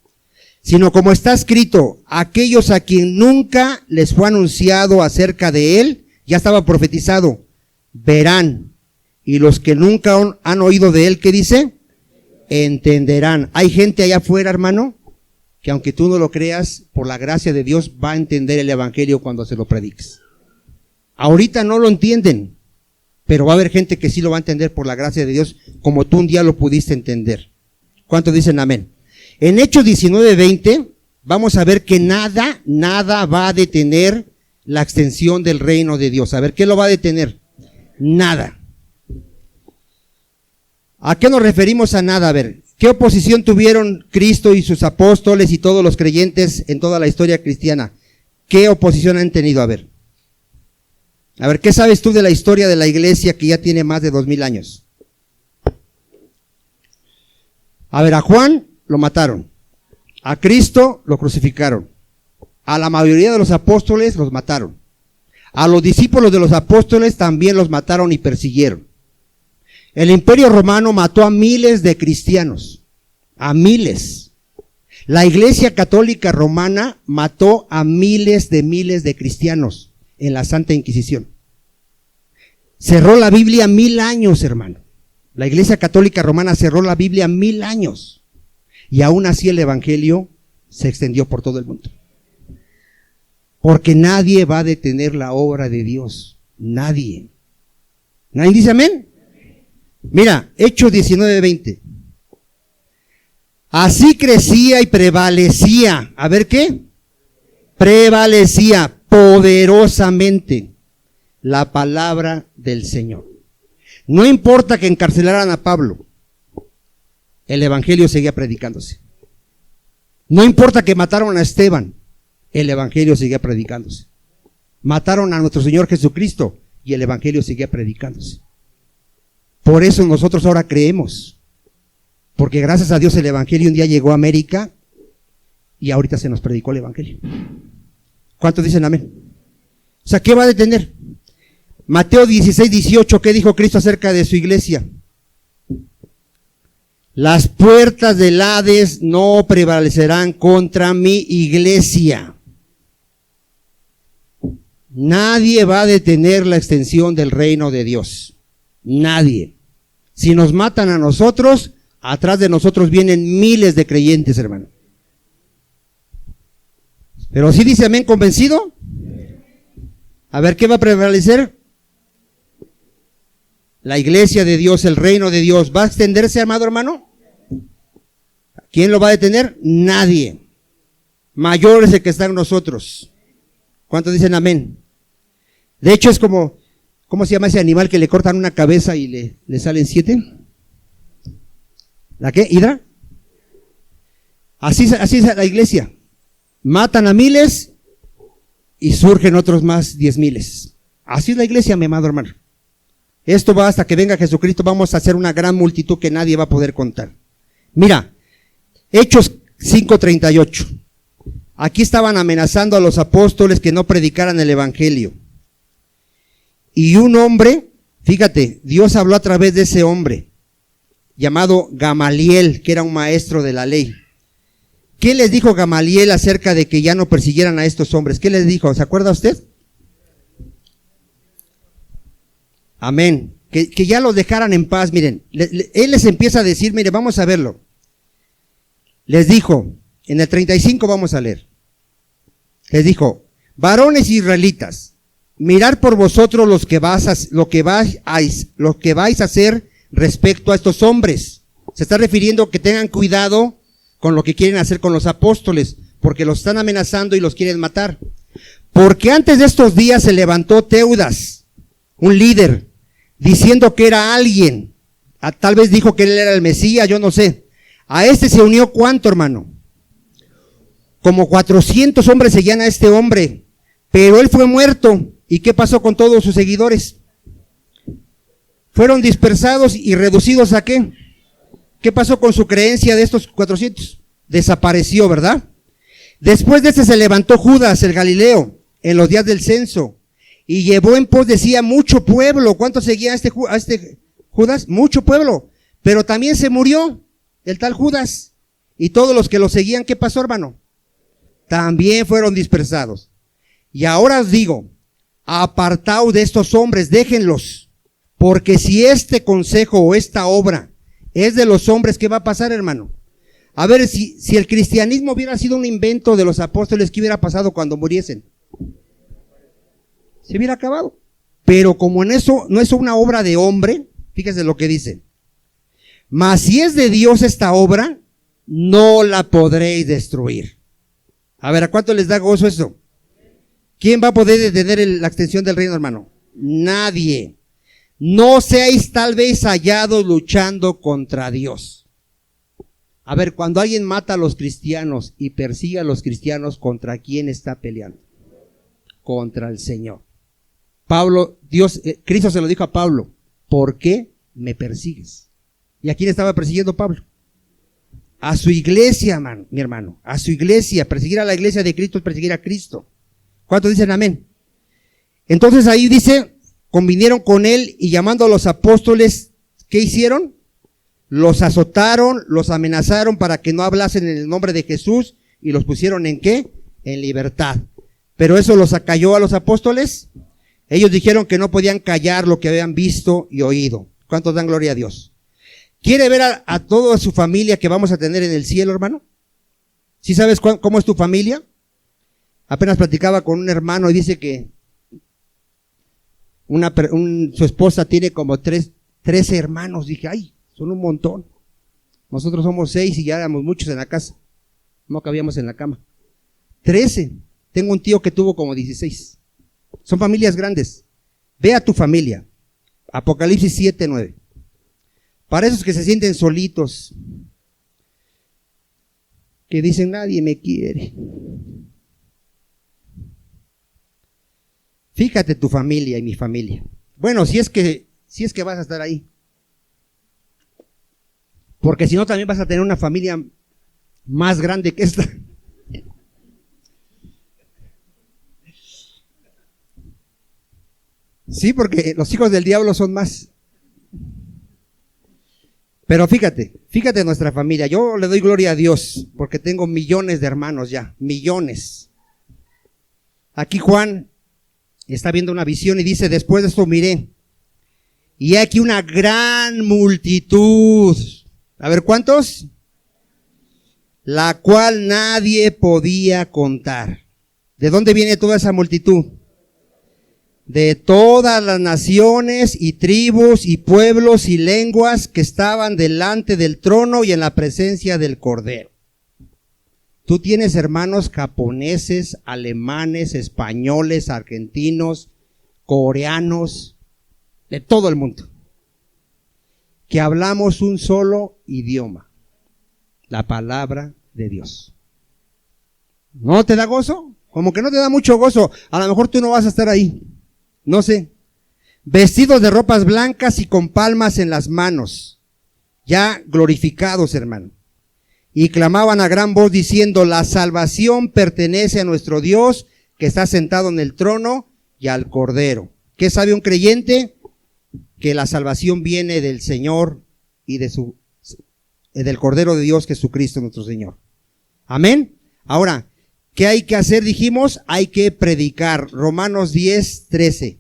Sino como está escrito, aquellos a quien nunca les fue anunciado acerca de él, ya estaba profetizado, verán. Y los que nunca han oído de él, ¿qué dice? Entenderán. Hay gente allá afuera, hermano, que aunque tú no lo creas, por la gracia de Dios va a entender el evangelio cuando se lo prediques. Ahorita no lo entienden, pero va a haber gente que sí lo va a entender por la gracia de Dios, como tú un día lo pudiste entender. ¿Cuántos dicen amén? En Hechos 19:20, vamos a ver que nada va a detener la extensión del reino de Dios. A ver, ¿qué lo va a detener? Nada. ¿A qué nos referimos a nada? A ver, ¿qué oposición tuvieron Cristo y sus apóstoles y todos los creyentes en toda la historia cristiana? ¿Qué oposición han tenido? A ver, ¿qué sabes tú de la historia de la iglesia que ya tiene más de 2000 años? A ver, a Juan lo mataron. A Cristo lo crucificaron. A la mayoría de los apóstoles los mataron. A los discípulos de los apóstoles también los mataron y persiguieron. El Imperio Romano mató a miles de cristianos. A miles. La Iglesia Católica Romana mató a miles de cristianos en la Santa Inquisición. Cerró la Biblia 1000 años, hermano. La Iglesia Católica Romana cerró la Biblia 1000 años. Y aún así el evangelio se extendió por todo el mundo. Porque nadie va a detener la obra de Dios. Nadie. ¿Nadie dice amén? Mira, Hechos 19:20. Así crecía y prevalecía. A ver qué. Prevalecía poderosamente la palabra del Señor. No importa que encarcelaran a Pablo, el evangelio seguía predicándose. No importa que mataron a Esteban, el evangelio seguía predicándose. Mataron a nuestro Señor Jesucristo y el evangelio seguía predicándose. Por eso nosotros ahora creemos, porque gracias a Dios el evangelio un día llegó a América y ahorita se nos predicó el evangelio. ¿Cuántos dicen amén? O sea, ¿qué va a detener? Mateo 16:18, ¿qué dijo Cristo acerca de su iglesia? Las puertas del Hades no prevalecerán contra mi iglesia. Nadie va a detener la extensión del reino de Dios. Nadie. Si nos matan a nosotros, atrás de nosotros vienen miles de creyentes, hermano. Pero sí dice amén convencido. A ver, ¿qué va a prevalecer? La iglesia de Dios, el reino de Dios. ¿Va a extenderse, amado hermano? ¿Quién lo va a detener? Nadie. Mayor es el que está en nosotros. ¿Cuántos dicen amén? De hecho es como, ¿cómo se llama ese animal que le cortan una cabeza y le salen 7? ¿La qué? ¿Hidra? Así es la iglesia. Matan a miles y surgen otros más 10,000. Así es la iglesia, mi amado hermano. Esto va hasta que venga Jesucristo. Vamos a hacer una gran multitud que nadie va a poder contar. Mira, Hechos 5:38. Aquí estaban amenazando a los apóstoles que no predicaran el evangelio. Y un hombre, fíjate, Dios habló a través de ese hombre, llamado Gamaliel, que era un maestro de la ley. ¿Qué les dijo Gamaliel acerca de que ya no persiguieran a estos hombres? ¿Qué les dijo? ¿Se acuerda usted? Amén. Que ya los dejaran en paz. Miren, él les empieza a decir, mire, vamos a verlo. Les dijo, en el 35 vamos a leer. Les dijo, varones israelitas, mirad por vosotros lo que vais a hacer respecto a estos hombres. Se está refiriendo que tengan cuidado con lo que quieren hacer con los apóstoles, porque los están amenazando y los quieren matar. Porque antes de estos días se levantó Teudas, un líder, diciendo que era alguien. Tal vez dijo que él era el Mesías, yo no sé. A este se unió ¿cuánto, hermano? Como 400 hombres seguían a este hombre, pero él fue muerto. ¿Y qué pasó con todos sus seguidores? Fueron dispersados y reducidos ¿a qué? ¿Qué pasó con su creencia de estos 400? Desapareció, ¿verdad? Después de este se levantó Judas el Galileo en los días del censo y llevó en pos de sí a mucho pueblo. ¿Cuánto seguía a este Judas? Mucho pueblo. Pero también se murió el tal Judas. Y todos los que lo seguían, ¿qué pasó, hermano? También fueron dispersados. Y ahora os digo, apartaos de estos hombres, déjenlos. Porque si este consejo o esta obra es de los hombres, ¿qué va a pasar, hermano? A ver, si el cristianismo hubiera sido un invento de los apóstoles, ¿qué hubiera pasado cuando muriesen? Se hubiera acabado. Pero como en eso no es una obra de hombre, fíjese lo que dice. Mas si es de Dios esta obra, no la podréis destruir. A ver, ¿a cuánto les da gozo eso? ¿Quién va a poder detener la extensión del reino, hermano? Nadie. No seáis tal vez hallados luchando contra Dios. A ver, cuando alguien mata a los cristianos y persigue a los cristianos, ¿contra quién está peleando? Contra el Señor. Cristo se lo dijo a Pablo, ¿por qué me persigues? ¿Y a quién estaba persiguiendo Pablo? A su iglesia, mi hermano, a su iglesia. Perseguir a la iglesia de Cristo es perseguir a Cristo. ¿Cuántos dicen amén? Entonces ahí dice, convinieron con él y llamando a los apóstoles, ¿qué hicieron? Los azotaron, los amenazaron para que no hablasen en el nombre de Jesús y los pusieron ¿en qué? En libertad. Pero eso los acalló a los apóstoles. Ellos dijeron que no podían callar lo que habían visto y oído. ¿Cuántos dan gloria a Dios? ¿Quiere ver a toda su familia que vamos a tener en el cielo, hermano? ¿Sí sabes cómo es tu familia? Apenas platicaba con un hermano y dice que su esposa tiene como 13 hermanos. Dije, ay, son un montón. Nosotros somos 6 y ya éramos muchos en la casa. No cabíamos en la cama. 13. Tengo un tío que tuvo como 16. Son familias grandes. Ve a tu familia. Apocalipsis 7:9. Para esos que se sienten solitos, que dicen nadie me quiere. Fíjate tu familia y mi familia. Bueno, si es que vas a estar ahí. Porque si no también vas a tener una familia más grande que esta. Sí, porque los hijos del diablo son más. Pero fíjate nuestra familia. Yo le doy gloria a Dios porque tengo millones de hermanos ya, millones. Aquí Juan está viendo una visión y dice, después de esto miré, y aquí una gran multitud. A ver, ¿cuántos? La cual nadie podía contar. ¿De dónde viene toda esa multitud? De todas las naciones y tribus y pueblos y lenguas que estaban delante del trono y en la presencia del Cordero. Tú tienes hermanos japoneses, alemanes, españoles, argentinos, coreanos, de todo el mundo, que hablamos un solo idioma, la palabra de Dios. ¿No te da gozo? Como que no te da mucho gozo. A lo mejor tú no vas a estar ahí. No sé. Vestidos de ropas blancas y con palmas en las manos, ya glorificados, hermano. Y clamaban a gran voz diciendo, la salvación pertenece a nuestro Dios que está sentado en el trono y al Cordero. ¿Qué sabe un creyente? Que la salvación viene del Señor y del Cordero de Dios, Jesucristo nuestro Señor. Amén. Ahora, ¿qué hay que hacer? Dijimos, hay que predicar. Romanos 10:13.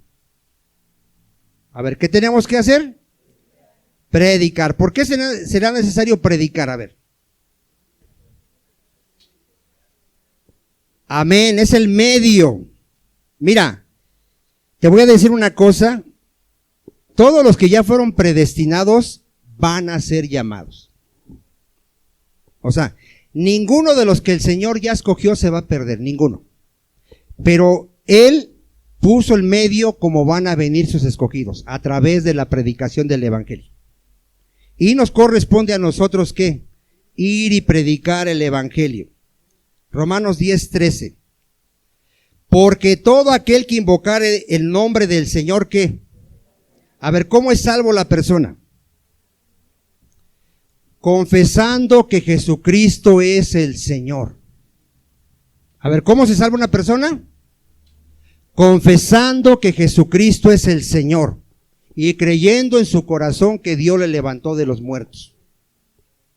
A ver, ¿qué tenemos que hacer? Predicar. ¿Por qué será necesario predicar? A ver. Amén, es el medio. Mira, te voy a decir una cosa. Todos los que ya fueron predestinados van a ser llamados. O sea, ninguno de los que el Señor ya escogió se va a perder, ninguno. Pero Él puso el medio como van a venir sus escogidos, a través de la predicación del Evangelio. Y nos corresponde a nosotros, ¿qué? Ir y predicar el Evangelio. Romanos 10:13. Porque todo aquel que invocare el nombre del Señor, ¿qué? A ver, ¿cómo es salvo la persona? Confesando que Jesucristo es el Señor. A ver, ¿cómo se salva una persona? Confesando que Jesucristo es el Señor y creyendo en su corazón que Dios le levantó de los muertos.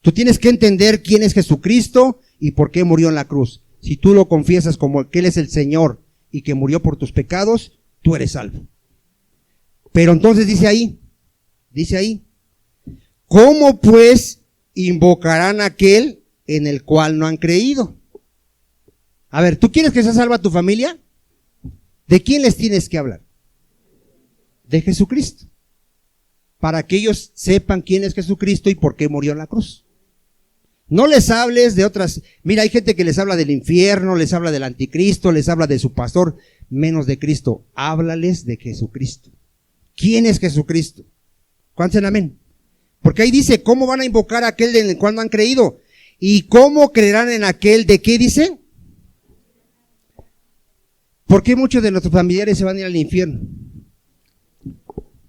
Tú tienes que entender quién es Jesucristo y por qué murió en la cruz. Si tú lo confiesas como que Él es el Señor y que murió por tus pecados, tú eres salvo. Pero entonces dice ahí, ¿cómo pues invocarán a aquel en el cual no han creído? A ver, ¿tú quieres que sea salva tu familia? ¿De quién les tienes que hablar? De Jesucristo. Para que ellos sepan quién es Jesucristo y por qué murió en la cruz. No les hables de otras. Mira, hay gente que les habla del infierno, les habla del anticristo, les habla de su pastor, menos de Cristo. Háblales de Jesucristo. ¿Quién es Jesucristo? ¿Cuántos dicen amén? Porque ahí dice, ¿cómo van a invocar a aquel en el cual no han creído? ¿Y cómo creerán en aquel de qué dice? ¿Por qué muchos de nuestros familiares se van a ir al infierno?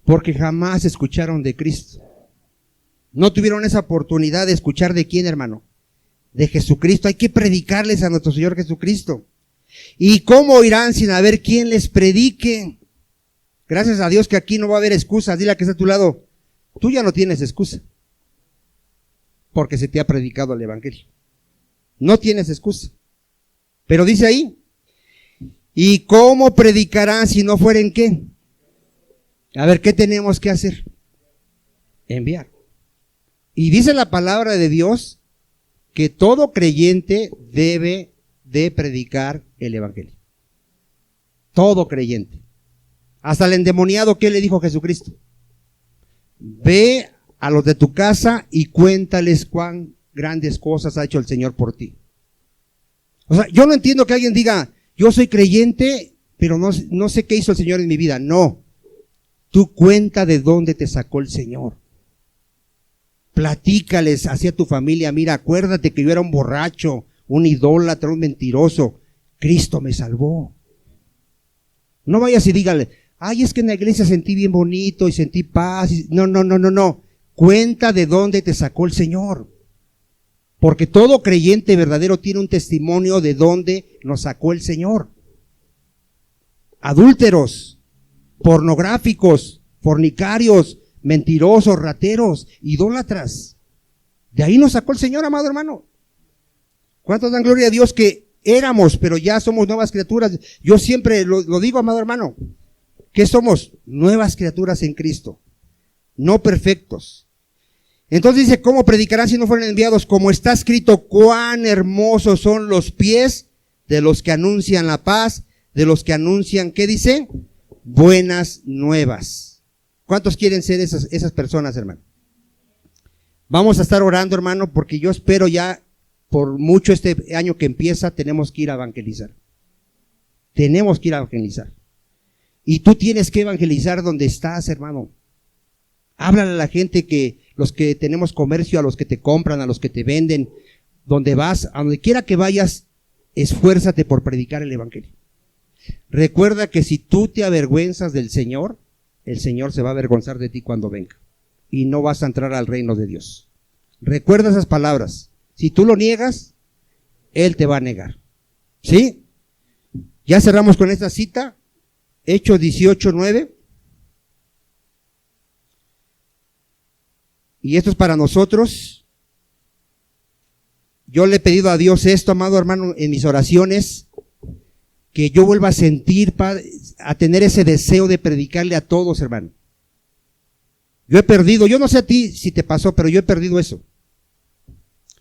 Porque jamás escucharon de Cristo. No tuvieron esa oportunidad de escuchar de quién, hermano. De Jesucristo. Hay que predicarles a nuestro Señor Jesucristo. ¿Y cómo irán sin haber quien les predique? Gracias a Dios que aquí no va a haber excusas. Dile a que está a tu lado, tú ya no tienes excusa. Porque se te ha predicado el Evangelio. No tienes excusa. Pero dice ahí, ¿y cómo predicarán si no fueren qué? A ver, ¿qué tenemos que hacer? Enviar. Y dice la palabra de Dios que todo creyente debe de predicar el Evangelio. Todo creyente. Hasta el endemoniado, ¿qué le dijo Jesucristo? Ve a los de tu casa y cuéntales cuán grandes cosas ha hecho el Señor por ti. O sea, yo no entiendo que alguien diga, yo soy creyente, pero no sé qué hizo el Señor en mi vida. No. Tú cuenta de dónde te sacó el Señor. Platícales hacia tu familia. Mira, acuérdate que yo era un borracho, un idólatra, un mentiroso. Cristo me salvó. No vayas y dígale, ay, es que en la iglesia sentí bien bonito y sentí paz. No. Cuenta de dónde te sacó el Señor. Porque todo creyente verdadero tiene un testimonio de dónde nos sacó el Señor. Adúlteros, pornográficos, fornicarios, mentirosos, rateros, idólatras. De ahí nos sacó el Señor, amado hermano. ¿Cuántos dan gloria a Dios que éramos, pero ya somos nuevas criaturas? Yo siempre lo digo, amado hermano, que somos nuevas criaturas en Cristo, no perfectos. Entonces dice, ¿cómo predicarán si no fueron enviados? Como está escrito, cuán hermosos son los pies de los que anuncian la paz, de los que anuncian, ¿qué dice? Buenas nuevas. ¿Cuántos quieren ser esas personas, hermano? Vamos a estar orando, hermano, porque yo espero ya, por mucho este año que empieza, tenemos que ir a evangelizar. Tenemos que ir a evangelizar. Y tú tienes que evangelizar donde estás, hermano. Háblale a la gente, que los que tenemos comercio, a los que te compran, a los que te venden, donde vas, a donde quiera que vayas, esfuérzate por predicar el evangelio. Recuerda que si tú te avergüenzas del Señor, el Señor se va a avergonzar de ti cuando venga. Y no vas a entrar al reino de Dios. Recuerda esas palabras. Si tú lo niegas, Él te va a negar. ¿Sí? Ya cerramos con esta cita. Hechos 18:9. Y esto es para nosotros. Yo le he pedido a Dios esto, amado hermano, en mis oraciones, que yo vuelva a sentir, Padre, a tener ese deseo de predicarle a todos, hermano. Yo he perdido, yo no sé a ti si te pasó, pero yo he perdido eso.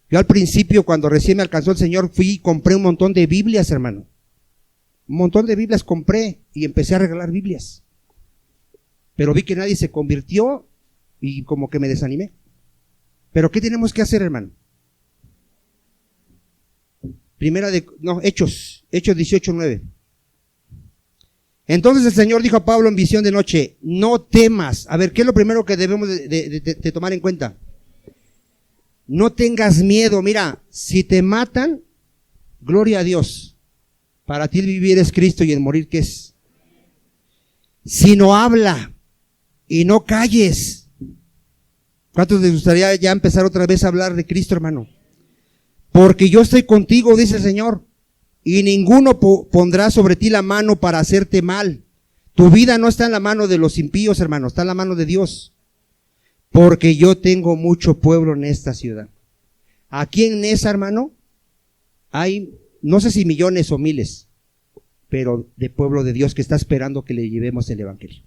Yo al principio, cuando recién me alcanzó el Señor, fui y compré un montón de Biblias, hermano. Un montón de Biblias compré y empecé a regalar Biblias. Pero vi que nadie se convirtió y como que me desanimé. Pero ¿qué tenemos que hacer, hermano? Hechos 18:9. Entonces el Señor dijo a Pablo en visión de noche, no temas. A ver, ¿qué es lo primero que debemos de tomar en cuenta? No tengas miedo. Mira, si te matan, gloria a Dios. Para ti el vivir es Cristo y el morir, ¿qué es? Sino habla y no calles. ¿Cuántos les gustaría ya empezar otra vez a hablar de Cristo, hermano? Porque yo estoy contigo, dice el Señor, y ninguno pondrá sobre ti la mano para hacerte mal. Tu vida no está en la mano de los impíos, hermano, está en la mano de Dios. Porque yo tengo mucho pueblo en esta ciudad. Aquí en Nesa, hermano, hay, no sé si millones o miles, pero de pueblo de Dios que está esperando que le llevemos el evangelio.